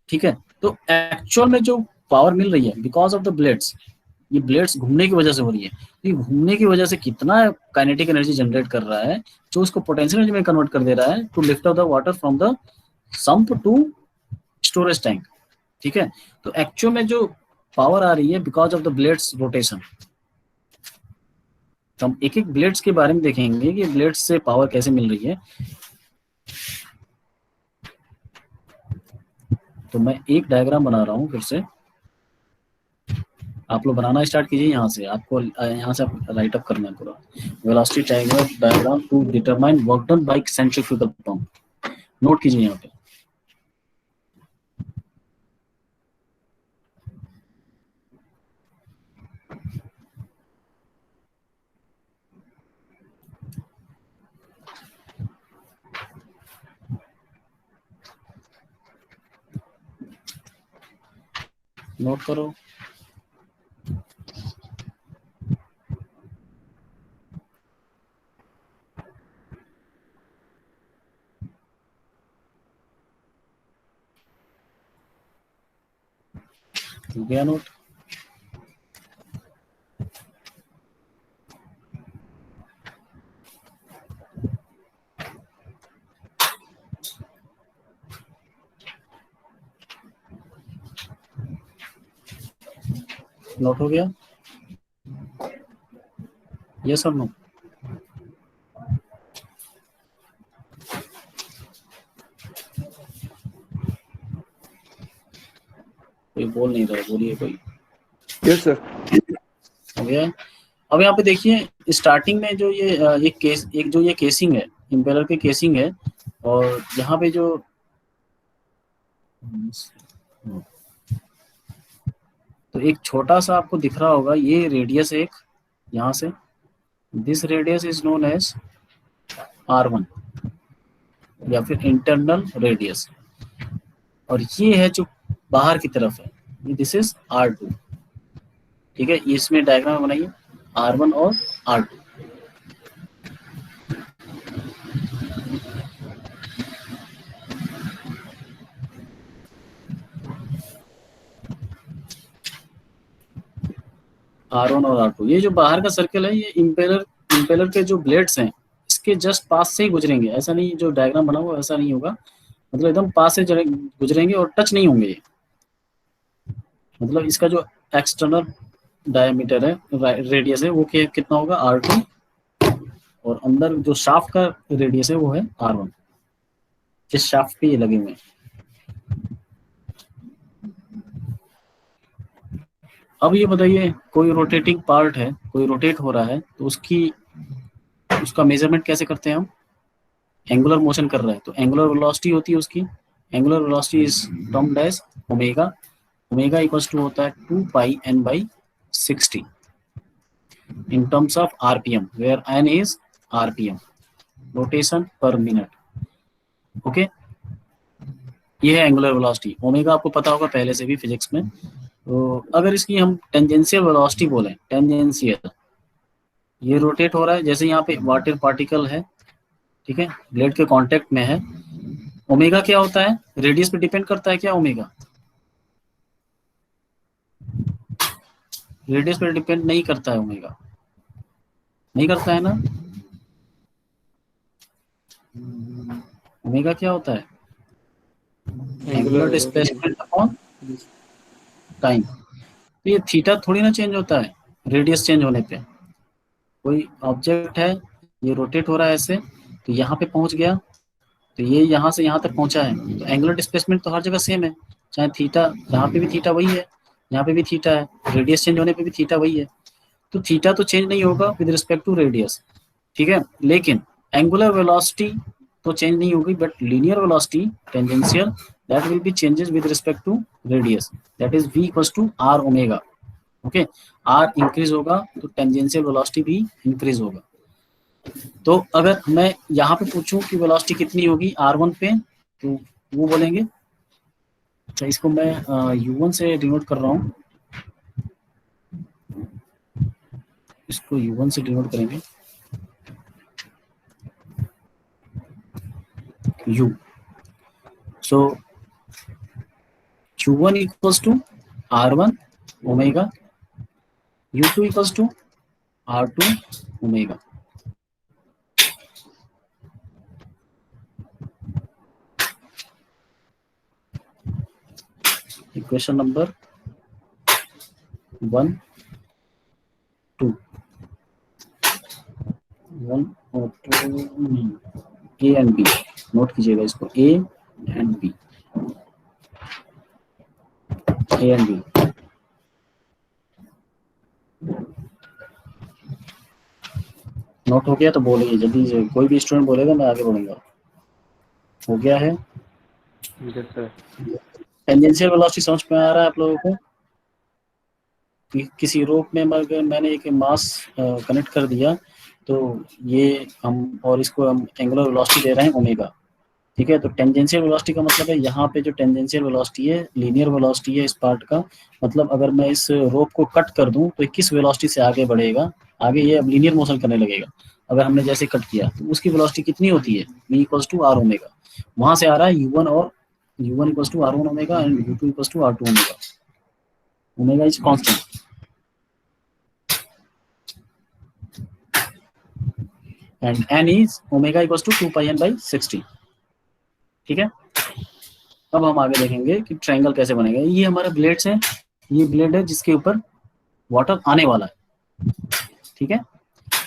ठीक है। तो एक्चुअल में जो पावर मिल रही है बिकॉज ऑफ द ब्लेड्स, ये ब्लेड्स घूमने की वजह से हो रही है। तो ये घूमने की वजह से कितना काइनेटिक एनर्जी जनरेट कर रहा है, जो उसको पोटेंशियल एनर्जी में कन्वर्ट कर दे रहा है to lift up the water from the sump to storage tank, ठीक है। तो एक्चुअल में जो पावर आ रही है because of the blades rotation. तो हम एक एक ब्लेड्स के बारे में देखेंगे कि ब्लेड्स से पावर कैसे मिल रही है। तो मैं एक डायग्राम बना रहा हूँ फिर से, आप लोग बनाना स्टार्ट कीजिए यहाँ से, आपको यहाँ से राइट अप करना है पूरा। Velocity diagram to determine work done by centrifugal pump, note कीजिए यहाँ पे। नोट करो। हो गया नोट? नोट हो गया? यस और नो? बोल नहीं रहे, बोलिए कोई। Yes sir. हो गया। अब यहाँ पे देखिए स्टार्टिंग में जो ये एक जो ये केसिंग है, इम्पेलर की केसिंग है, और यहाँ पे जो तो एक छोटा सा आपको दिख रहा होगा, ये रेडियस एक यहाँ से, this radius is known as R1 या फिर इंटरनल रेडियस, और ये है जो बाहर की तरफ है, ये दिस इज R2। ठीक है, इसमें डायग्राम बनाइए R1 और R2। R1 और R2, ये जो बाहर का सर्कल है, ये इम्पेलर के जो ब्लेड्स हैं इसके जस्ट पास से ही गुजरेंगे। ऐसा नहीं जो डायग्राम बना हुआ ऐसा नहीं होगा, मतलब एकदम पास से गुजरेंगे और टच नहीं होंगे। मतलब इसका जो एक्सटर्नल डायमीटर है, रेडियस है, वो कितना होगा R2, और अंदर जो शाफ्ट का रेडियस है वो है R1, जिस शाफ्ट पे ये लगे हुए हैं। अब ये बताइए, कोई रोटेटिंग पार्ट है, कोई रोटेट हो रहा है, तो उसका मेजरमेंट कैसे करते हैं हम? एंगुलर मोशन कर रहा है तो एंगुलर वेलोसिटी होती है उसकी, angular velocity is termed as omega. Omega equals to होता है 2 pi n by 60 in terms of RPM, where n is RPM, rotation per minute. Okay, ये है एंगुलर वेलोसिटी। ओमेगा आपको पता होगा पहले से भी फिजिक्स में। तो अगर इसकी हम टेंजेंशियल वेलोसिटी बोलें, टेंजेंशियल, ये रोटेट हो रहा है, जैसे यहाँ पे वाटर पार्टिकल है, ठीक है, ब्लेड के कांटेक्ट में है। ओमेगा क्या होता है? रेडियस पे डिपेंड करता है क्या ओमेगा? रेडियस पे डिपेंड नहीं करता है ओमेगा, नहीं करता है ना। ओमेगा क्या होता है? Angular displacement upon time. तो ये थीटा थोड़ी ना चेंज होता है रेडियस चेंज होने पे। कोई ऑब्जेक्ट है, ये रोटेट हो रहा है ऐसे, तो यहाँ पे पहुंच गया, तो ये यहाँ से यहाँ तक पहुंचा है, तो एंगुलर डिस्प्लेसमेंट तो हर जगह सेम है, चाहे थीटा, यहाँ पे भी थीटा वही है, यहाँ पे भी थीटा है, रेडियस चेंज होने पे भी थीटा वही है। तो थीटा तो चेंज नहीं होगा विद रिस्पेक्ट टू रेडियस, ठीक है, लेकिन एंगुलर वेलोसिटी तो चेंज नहीं होगी, but linear velocity tangential that will be changes with respect to radius, that is v equals to r omega. Okay, r increase होगा तो टेंजेंशियल वेलोसिटी भी increase होगा। तो अगर मैं यहाँ पे पूछूं कि वेलोसिटी कितनी होगी R1 पे, तो वो बोलेंगे, अच्छा इसको मैं U1 से डिनोट कर रहा हूँ, इसको U1 से डिनोट करेंगे, U। So U1 equals to R1 omega, U2 equals to R2 omega. Equation number 1 2 1 और 2, A एंड B, नोट कीजिएगा इसको, A and B, A and B। Note हो गया तो बोलिए जल्दी से, कोई भी स्टूडेंट बोलेगा मैं आगे बढ़ूंगा। हो गया है? Yes sir. टेंजेंशियल वेलोसिटी समझ में आ रहा है आप लोगों को? किसी रोप में अगर मैंने एक मास कनेक्ट कर दिया, तो ये हम, और इसको हम एंगुलर वेलोसिटी दे रहे हैं ओमेगा, ठीक है। तो टेंजेंशियल वेलोसिटी का मतलब है यहाँ पे जो टेंजेंशियल वेलोसिटी है, लीनियर वेलोसिटी है इस पार्ट का, मतलब अगर मैं इस रोप को कट कर दूं तो किस वेलोसिटी से आगे बढ़ेगा, आगे ये अब लीनियर मोशन करने लगेगा। अगर हमने जैसे कट किया तो उसकी वेलोसिटी कितनी होती है? v equals to r omega. वहां से आ रहा है U1, और U1 equals to R1 omega and U2 equals to R2 omega. Omega is constant, and n is omega equals to 2 pi n by 60, ठीक है। अब हम आगे देखेंगे कि ट्रायंगल कैसे बनेगा। ये हमारा ब्लेड्स है, ये ब्लेड है जिसके ऊपर वाटर आने वाला है, ठीक है,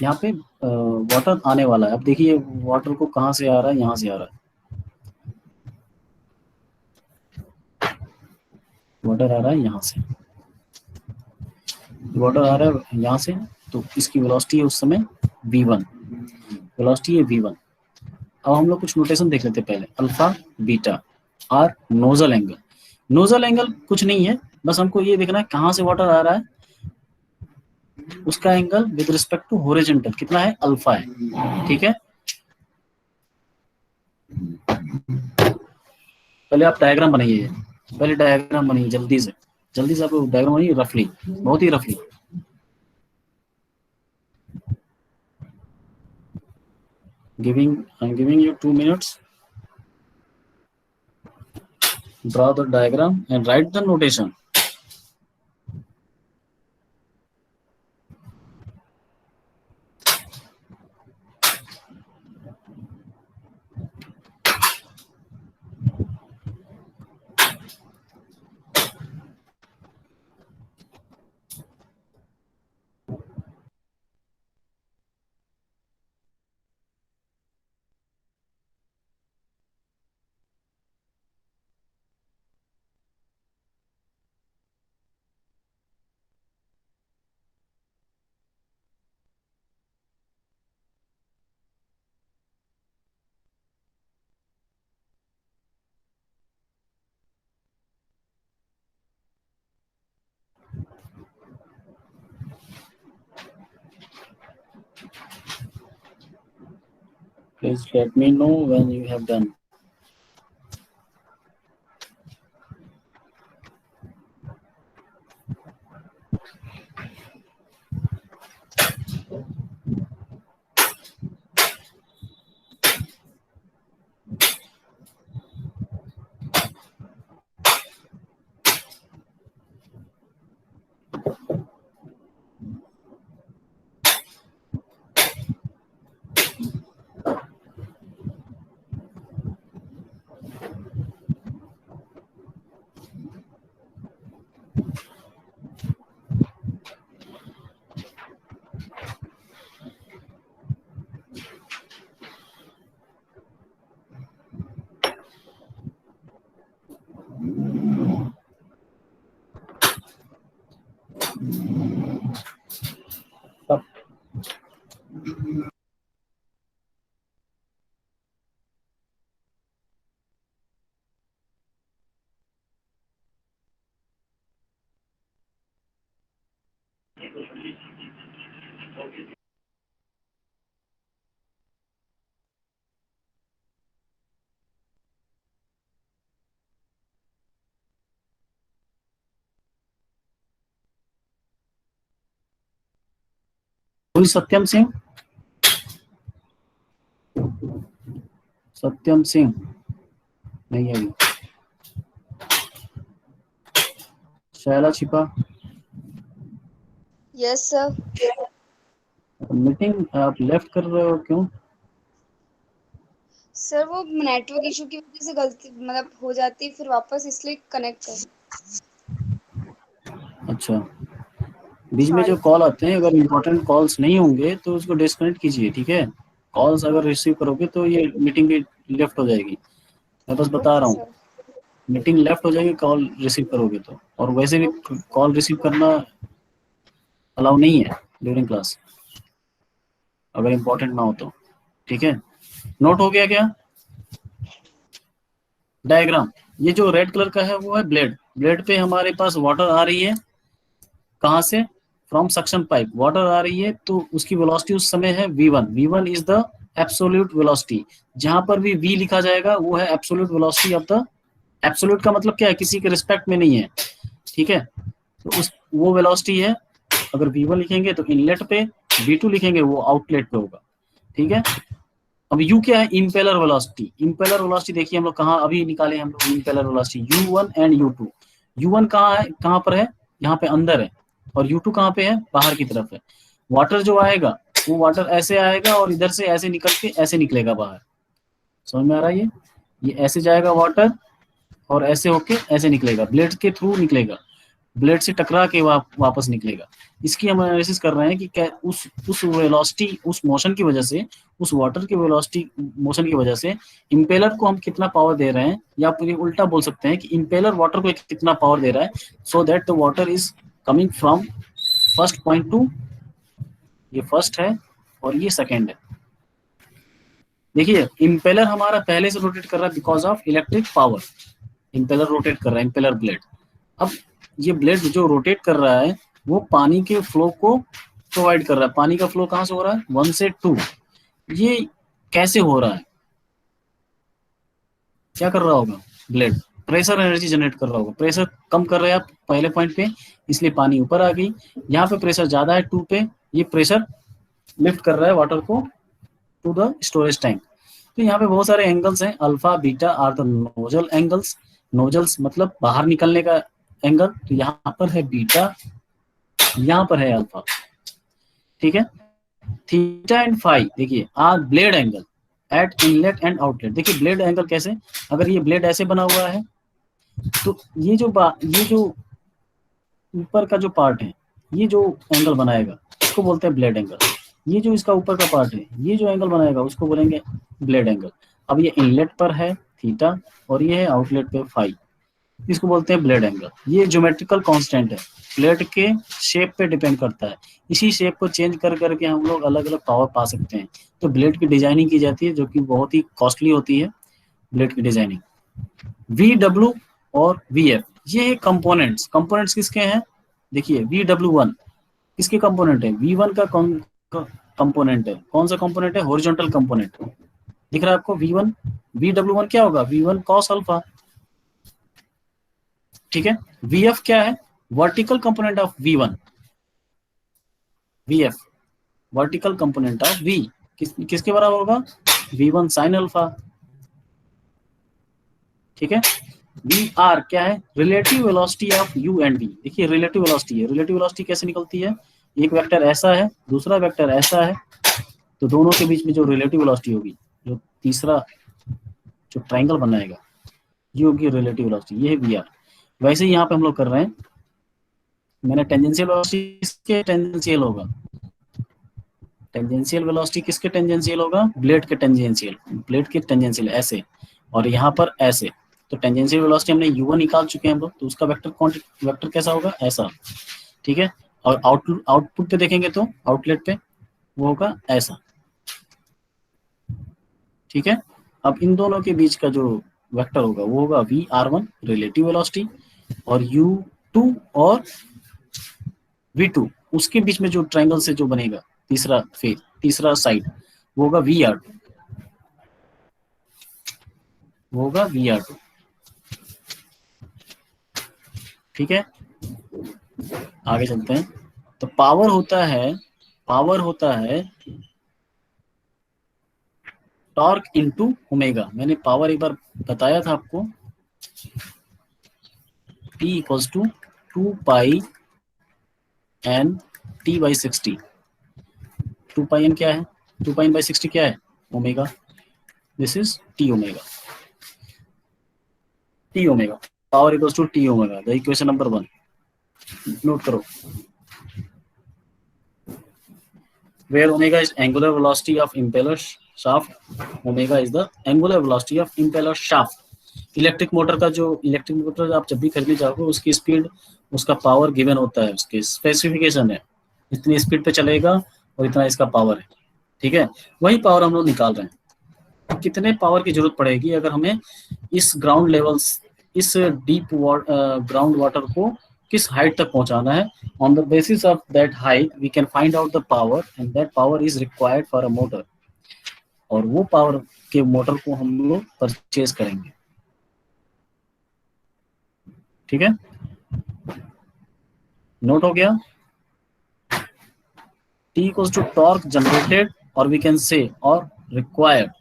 यहाँ पे वाटर आने वाला है। अब देखिए वाटर को कहाँ से आ रहा है, यहाँ से आ रहा है, वाटर आ रहा है यहाँ से, वाटर आ रहा है यहाँ से, तो इसकी वेलोसिटी है उस समय v1, वेलोसिटी है v1। अब हम लोग कुछ नोटेशन देख लेते हैं पहले, alpha beta are nozzle angle. Nozzle angle कुछ नहीं है, बस हमको ये देखना है कहाँ से वाटर आ रहा है, उसका angle with respect to horizontal कितना है, अल्फा है। ठीक है, पहले आप डायग्राम बनाइए, पहले डायग्राम बनाइए जल्दी से आप डायग्राम बनाइए रफली, बहुत ही रफली। I'm giving you 2 minutes. Draw the diagram and write the notation. Please let me know when you have done. Stop. Who is Satyam Singh? Satyam Singh नहीं है, शैला छिपा। Yes sir. मीटिंग आप लेफ्ट कर रहे हो क्यों? सर वो नेटवर्क इशू की वजह से गलती मतलब हो जाती, फिर वापस इसलिए कनेक्ट कर। अच्छा, बीच में जो कॉल आते हैं अगर इम्पोर्टेंट कॉल्स नहीं होंगे तो उसको डिस्कनेक्ट कीजिए, ठीक है। कॉल्स अगर रिसीव करोगे तो ये मीटिंग भी लेफ्ट हो जाएगी, मैं बस बता रहा हूँ, मीटिंग लेफ्ट हो जाएगी कॉल रिसीव करोगे तो। और वैसे भी कॉल रिसीव करना अलाउ नहीं है ड्यूरिंग क्लास अगर इम्पोर्टेंट ना हो तो, ठीक है। नोट हो गया क्या? डायग्राम, ये जो रेड कलर का है वो है ब्लेड, ब्लेड पे हमारे पास वाटर आ रही है, कहाँ से? फ्रॉम सक्शन पाइप वाटर आ रही है, तो उसकी वेलोसिटी उस समय है v1। v1 is the absolute velocity, जहां पर भी v लिखा जाएगा वो है absolute velocity of the, absolute का मतलब क्या है, किसी के रिस्पेक्ट में नहीं है, ठीक है। तो उस वो वेलोसिटी है, अगर v1 लिखेंगे तो इनलेट पे, v2 लिखेंगे वो आउटलेट पे होगा, ठीक है। अब u क्या है? Impeller velocity. इम्पेलर वेलोसिटी देखिए हम लोग कहाँ अभी निकाले, हम लोग impeller velocity u1 and u2। u1 कहाँ है, कहाँ पर है? यहाँ पे अंदर है, और u2 कहाँ पे है? बाहर की तरफ है। वाटर जो आएगा वो वाटर ऐसे आएगा और इधर से ऐसे निकल के ऐसे निकलेगा बाहर, समझ में आ रहा है? ये ऐसे जाएगा वाटर और ऐसे होके ऐसे निकलेगा, ब्लेड के थ्रू निकलेगा। ब्लेड से टकरा के वापस निकलेगा। इसकी हम एनालिसिस कर रहे हैं कि क्या उस वेलोसिटी, उस मोशन की वजह से, उस वाटर की वेलोसिटी मोशन की वजह से इंपेलर को हम कितना पावर दे रहे हैं, या फिर उल्टा बोल सकते हैं कि इंपेलर वाटर को कितना पावर दे रहा है, so that the water is coming from first point two, ये फर्स्ट है और ये सेकेंड है। देखिए इंपेलर हमारा पहले से रोटेट कर रहा है because of electric power, impeller rotate कर रहा है, इंपेलर ब्लेड। अब ये ब्लेड जो रोटेट कर रहा है वो पानी के फ्लो को प्रोवाइड कर रहा है। पानी का फ्लो कहाँ से हो रहा है? 1 से 2। ये कैसे हो रहा है? क्या कर रहा होगा ब्लेड? प्रेशर एनर्जी जनरेट कर रहा होगा। प्रेशर कम कर रहे हैं आप पहले पॉइंट पे, इसलिए पानी ऊपर आ गई। यहाँ पे प्रेशर ज्यादा है 2 पे, ये प्रेशर लिफ्ट कर रहा है वाटर को टू द स्टोरेज टैंक। तो यहाँ पे बहुत सारे एंगल्स हैं, alpha beta are the nozzle angles. Nozzles मतलब बाहर निकलने का एंगल, तो यहाँ पर है बीटा, यहाँ पर है अल्फा, ठीक है। थीटा एंड फाई देखिए are blade angle at inlet and outlet. देखिए ब्लेड एंगल कैसे, अगर ये ब्लेड ऐसे बना हुआ है तो ये जो ऊपर का जो पार्ट है, ये जो एंगल बनाएगा उसको बोलते हैं ब्लेड एंगल। ये जो इसका ऊपर का पार्ट है, ये जो एंगल बनाएगा उसको बोलेंगे ब्लेड एंगल। अब ये इनलेट पर है थीटा और ये है आउटलेट पे फाई, इसको बोलते हैं ब्लेड एंगल। ये ज्योमेट्रिकल कांस्टेंट है, ब्लेड के शेप पे डिपेंड करता है। इसी शेप को चेंज कर करके हम लोग अलग अलग पावर पा सकते हैं। तो ब्लेड की डिजाइनिंग की जाती है जो कि बहुत ही कॉस्टली होती है ब्लेड की डिजाइनिंग। VW और VF ये कंपोनेंट्स किसके हैं? देखिए VW1 किसके कंपोनेंट है? V1 का कंपोनेंट है। कौन सा कंपोनेंट है? Horizontal component. दिख रहा है आपको V1? VW1 क्या होगा? V1 cos अल्फा, ठीक है। VF क्या है? Vertical component of V1। VF vertical component of V किसके बराबर होगा? V1 sin अल्फा, ठीक है। VR क्या है? Relative velocity of U and V। देखिए रिलेटिव वेलोसिटी है, रिलेटिव वेलोसिटी कैसे निकलती है? एक वेक्टर ऐसा है, दूसरा वेक्टर ऐसा है, तो दोनों के बीच में जो रिलेटिव वेलोसिटी होगी, जो तीसरा जो ट्रायंगल बनाएगा, ये होगी रिलेटिव वेलोसिटी, ये है VR। वैसे ही यहाँ पे हम लोग कर रहे हैं, मैंने टेंजेंशियल वेलोसिटी किसके टेंजेंशियल होगा? टेंजेंशियल वेलोसिटी किसके टेंजेंशियल होगा? ब्लेड के टेंजेंशियल, ब्लेड के टेंजेंशियल ऐसे, और यहाँ पर ऐसे। तो टेंजेंशियल वेलोसिटी हमने U1 निकाल चुके हैं हम लोग, तो उसका वेक्टर कैसा होगा? ऐसा, ठीक है। और आउटपुट पे देखेंगे तो आउटलेट पे वो होगा ऐसा, ठीक है। अब इन दोनों के बीच का जो वेक्टर होगा वो होगा VR1 रिलेटिव वेलोसिटी, और U2 और V2 उसके बीच में जो ट्रायंगल से जो बनेगा तीसरा साइड, वो होगा VR2, वो होगा VR2, ठीक है। आगे चलते हैं। तो पावर होता है टॉर्क इनटू ओमेगा। मैंने पावर एक बार बताया था आपको, T equals to 2 pi n T/60। 2 pi n क्या है? 2 पाई n/60 क्या है? Omega. This is T omega. Power equals to T omega, the equation number 1 note करो। Where omega is angular velocity of impeller shaft, omega is the angular velocity of impeller shaft। Electric motor आप जब भी खरीदने जाओगे उसकी speed, उसका power given होता है, उसके स्पेसिफिकेशन है, इतनी स्पीड पे चलेगा और इतना इसका पावर है, ठीक है। वही पावर हम लोग निकाल रहे हैं। कितने पावर की जरूरत पड़ेगी अगर हमें इस ग्राउंड लेवल, इस डीप ग्राउंड वाटर को किस हाइट तक पहुंचाना है? On the basis of that height we can find out the power, and that power is required for a motor. और वो पावर के मोटर को हम लोग परचेज करेंगे, ठीक है। नोट हो गया? T equals to torque generated, और वी कैन से और रिक्वायर्ड।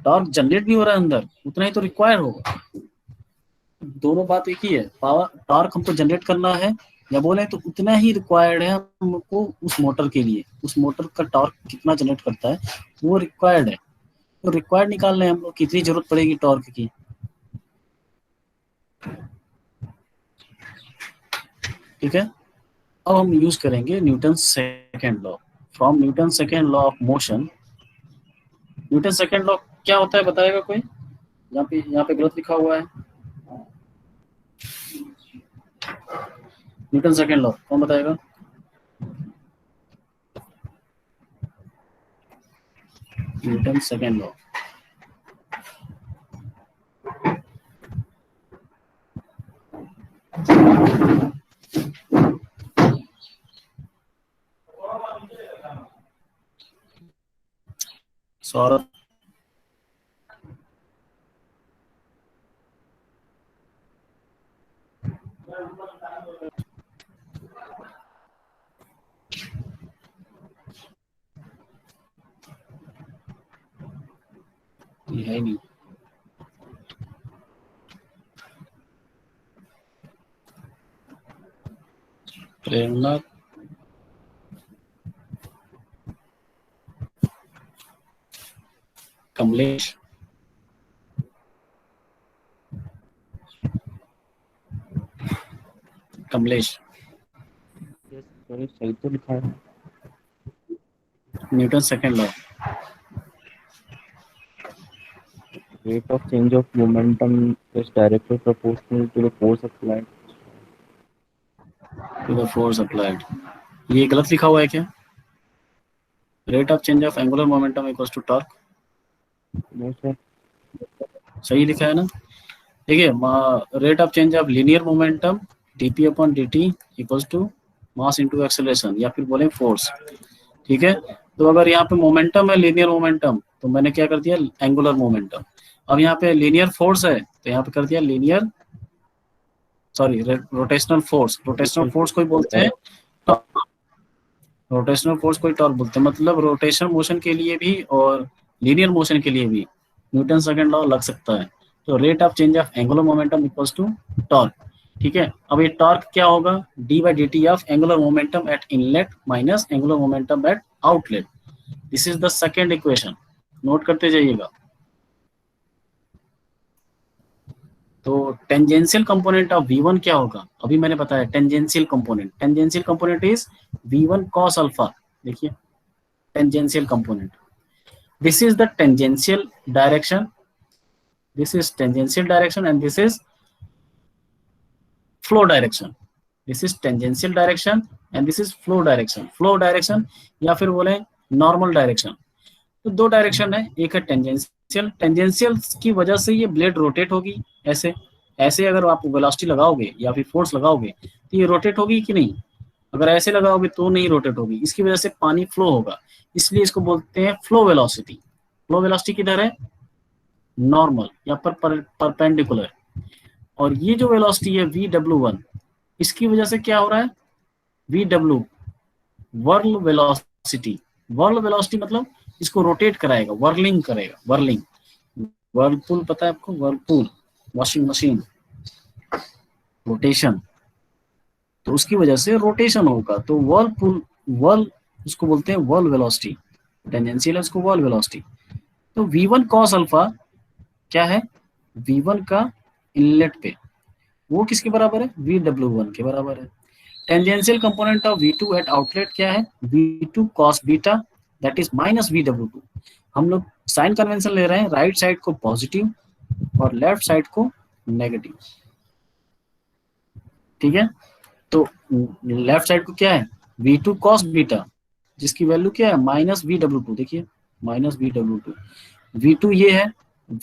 टॉर्क जनरेट भी हो रहा है अंदर, उतना ही तो रिक्वायर्ड होगा। दोनों बात एक ही है। पावर टॉर्क हमको जनरेट करना है, या बोले तो उतना ही रिक्वायर्ड है हमको उस मोटर के लिए। उस मोटर का टॉर्क कितना जनरेट करता है वो रिक्वायर्ड है। तो रिक्वायर्ड निकाल रहे हैं हम लोग, कितनी जरूरत पड़ेगी टॉर्क की। ठीक है। अब हम यूज करेंगे Newton second law. From Newton second law of motion. Newton second law क्या होता है बताएगा कोई? यहाँ पे गलत लिखा हुआ है। न्यूटन सेकेंड लॉ कौन बताएगा? Newton second law. सौरभ, ये है नहीं। प्रेरणा, कमलेश, कमलेश, सही तो लिखा है। Newton second law. Rate of change of momentum is directly proportional to the force applied. To the force applied. ये गलत लिखा हुआ है क्या? Rate of change of angular momentum equals to torque. No sir. सही लिखा है ना? ठीक है। Rate of change of linear momentum dp upon dt equals to mass into acceleration, या फिर बोले फोर्स। ठीक है। तो अगर यहाँ पे मोमेंटम है लीनियर मोमेंटम, तो मैंने क्या कर दिया? Angular momentum. अब यहाँ पे लीनियर फोर्स है, तो यहाँ पे कर दिया linear, sorry, rotational force. Rotational force कोई बोलते हैं, रोटेशनल फोर्स कोई टॉर्क बोलते हैं। मतलब रोटेशन मोशन के लिए भी और लीनियर मोशन के लिए भी न्यूटन सेकंड लॉ लग सकता है। तो rate of change of angular momentum equals to torque. ठीक है। अब ये टॉर्क क्या होगा? D by D T of angular momentum at inlet minus angular momentum at outlet. This is the second equation, note करते जाइएगा। तो टेंजेंशियल कंपोनेंट ऑफ V1 क्या होगा? अभी मैंने बताया tangential component. Tangential component is V1 cos alpha. देखिए tangential component, this is the tangential direction, this is tangential direction and this is flow direction. This is tangential direction and this is flow direction. Flow direction या फिर बोले normal direction. तो दो direction है, एक है tangential. Tangential की वजह से ये ब्लेड रोटेट होगी ऐसे। ऐसे अगर आप वेलोसिटी लगाओगे या फिर फोर्स लगाओगे तो ये रोटेट होगी कि नहीं? अगर ऐसे लगाओगे तो नहीं रोटेट होगी। इसकी वजह से पानी फ्लो होगा, इसलिए इसको बोलते हैं फ्लो वेलोसिटी। फ्लो वेलोसिटी किधर है? नॉर्मल या परपेंडिकुलर। और ये जो वेलोसिटी है VW1, इसकी वजह से क्या हो रहा है? VW whirl velocity. Whirl velocity मतलब इसको रोटेट कराएगा, वर्लिंग करेगा। वर्लिंग, वर्लपूल पता है आपको? Whirlpool washing machine, rotation. तो उसकी वजह से रोटेशन होगा। तो वर्लपूल, वर्ल उसको बोलते हैं वर्ल वेलोसिटी। टेंजेंशियल है उसको वर्ल वेलोसिटी। तो V1 cos अल्फा क्या है? V1 का इनलेट पे वो किसके बराबर है? VW1 के बराबर है। Tangential component of V2 eight outlet क्या है? V2 cos beta that is minus VW2। हम लोग साइन कन्वेंशन ले रहे हैं, राइट साइड को पॉजिटिव और लेफ्ट साइड को नेगेटिव। ठीक है। तो लेफ्ट साइड को क्या है? V2 cos बीटा, जिसकी वैल्यू क्या है? Minus VW2। देखिए माइनस VW2। V2 ये है।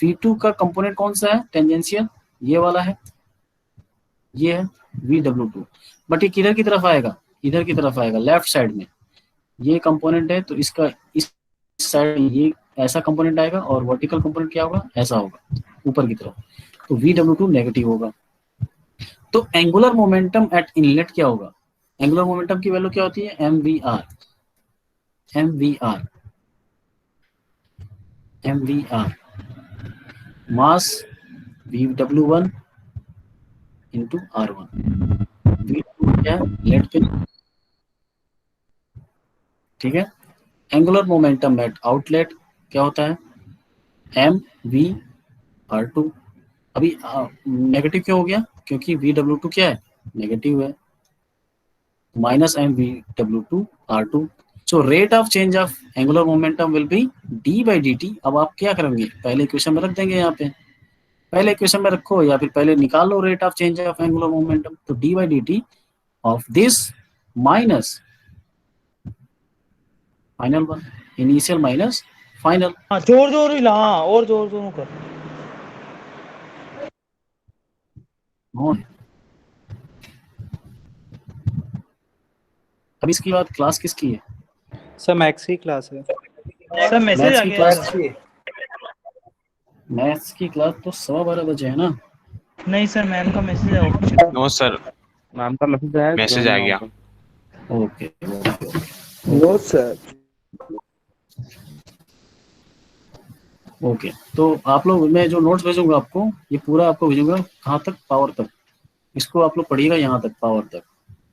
V2 का कंपोनेंट कौन सा है? टेंजेंशियल, ये वाला है, ये है VW2। बट ये किधर की तरफ आएगा? इधर की तरफ आएगा, लेफ्ट साइड में। ये कंपोनेंट है तो इसका इस साइड ये ऐसा कंपोनेंट आएगा और वर्टिकल कंपोनेंट क्या होगा? ऐसा होगा, ऊपर की तरफ। तो VW2 नेगेटिव होगा। तो एंगुलर मोमेंटम एट इनलेट क्या होगा? एंगुलर मोमेंटम की वैल्यू क्या होती है? MVR। मास VW1 इंटू R1। V2 क्या है? लेट पे। ठीक है। एंगुलर मोमेंटम एट आउटलेट क्या होता है? MVR2। अभी नेगेटिव क्यों हो गया? क्योंकि VW2 क्या है? नेगेटिव है। minus mvw2 r2. So rate of change of angular momentum will be d by dt. अब आप क्या करेंगे, पहले इक्वेशन में रख देंगे, यहाँ पे पहले इक्वेशन में रखो या फिर पहले निकाल लो rate of change of angular momentum. तो d by dt of this minus final one, initial minus final. हाँ जोर जोर हिला, हाँ और जोर जोर कर. on. अब इसकी बात क्लास किसकी है? सर मैक्स की क्लास है. सर मैसेज मैथ्स आ की गया. क्लास, मैथ्स की क्लास तो 12:15 बजे है ना. नहीं सर, मैम का मैसेज है. नो सर, मैम का मैसेज आया, मैसेज आ गया. Okay no sir. ओके. तो आप लोग, मैं जो नोट्स भेजूंगा आपको, ये पूरा आपको भेजूंगा. कहाँ तक? पावर तक. इसको आप लोग पढ़िएगा यहाँ तक, पावर तक.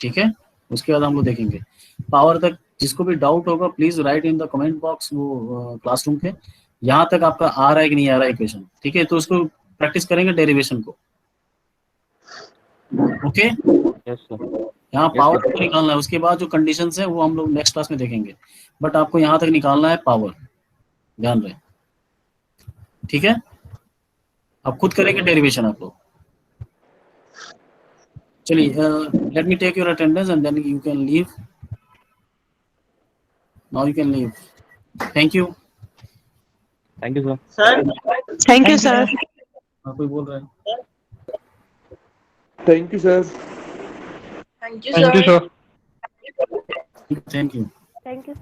ठीक है, उसके बाद हम लोग देखेंगे पावर तक. जिसको भी डाउट होगा please right in the comment box, वो क्लासरूम के. यहाँ तक आपका आ रहा है कि नहीं आ रहा है इक्वेशन, ठीक है? तो उसको प्रैक्टिस करेंगे डेरिवेशन को. Okay, yes sir. यहाँ पावर को निकालना है. उसके बाद जो कंडीशंस है वो हम लोग नेक्स्ट क्लास में देखेंगे, बट आपको यहाँ तक निकालना है पावर, ध्यान रहे. ठीक है, आप खुद करेंगे डेरिवेशन आप लोग. चलिए, let me take your attendance and then you can leave. Now you can leave. Thank you. Thank you sir. Sir thank you sir. कोई बोल रहा है? Thank you sir. Thank you sir. Thank you. Thank you sir.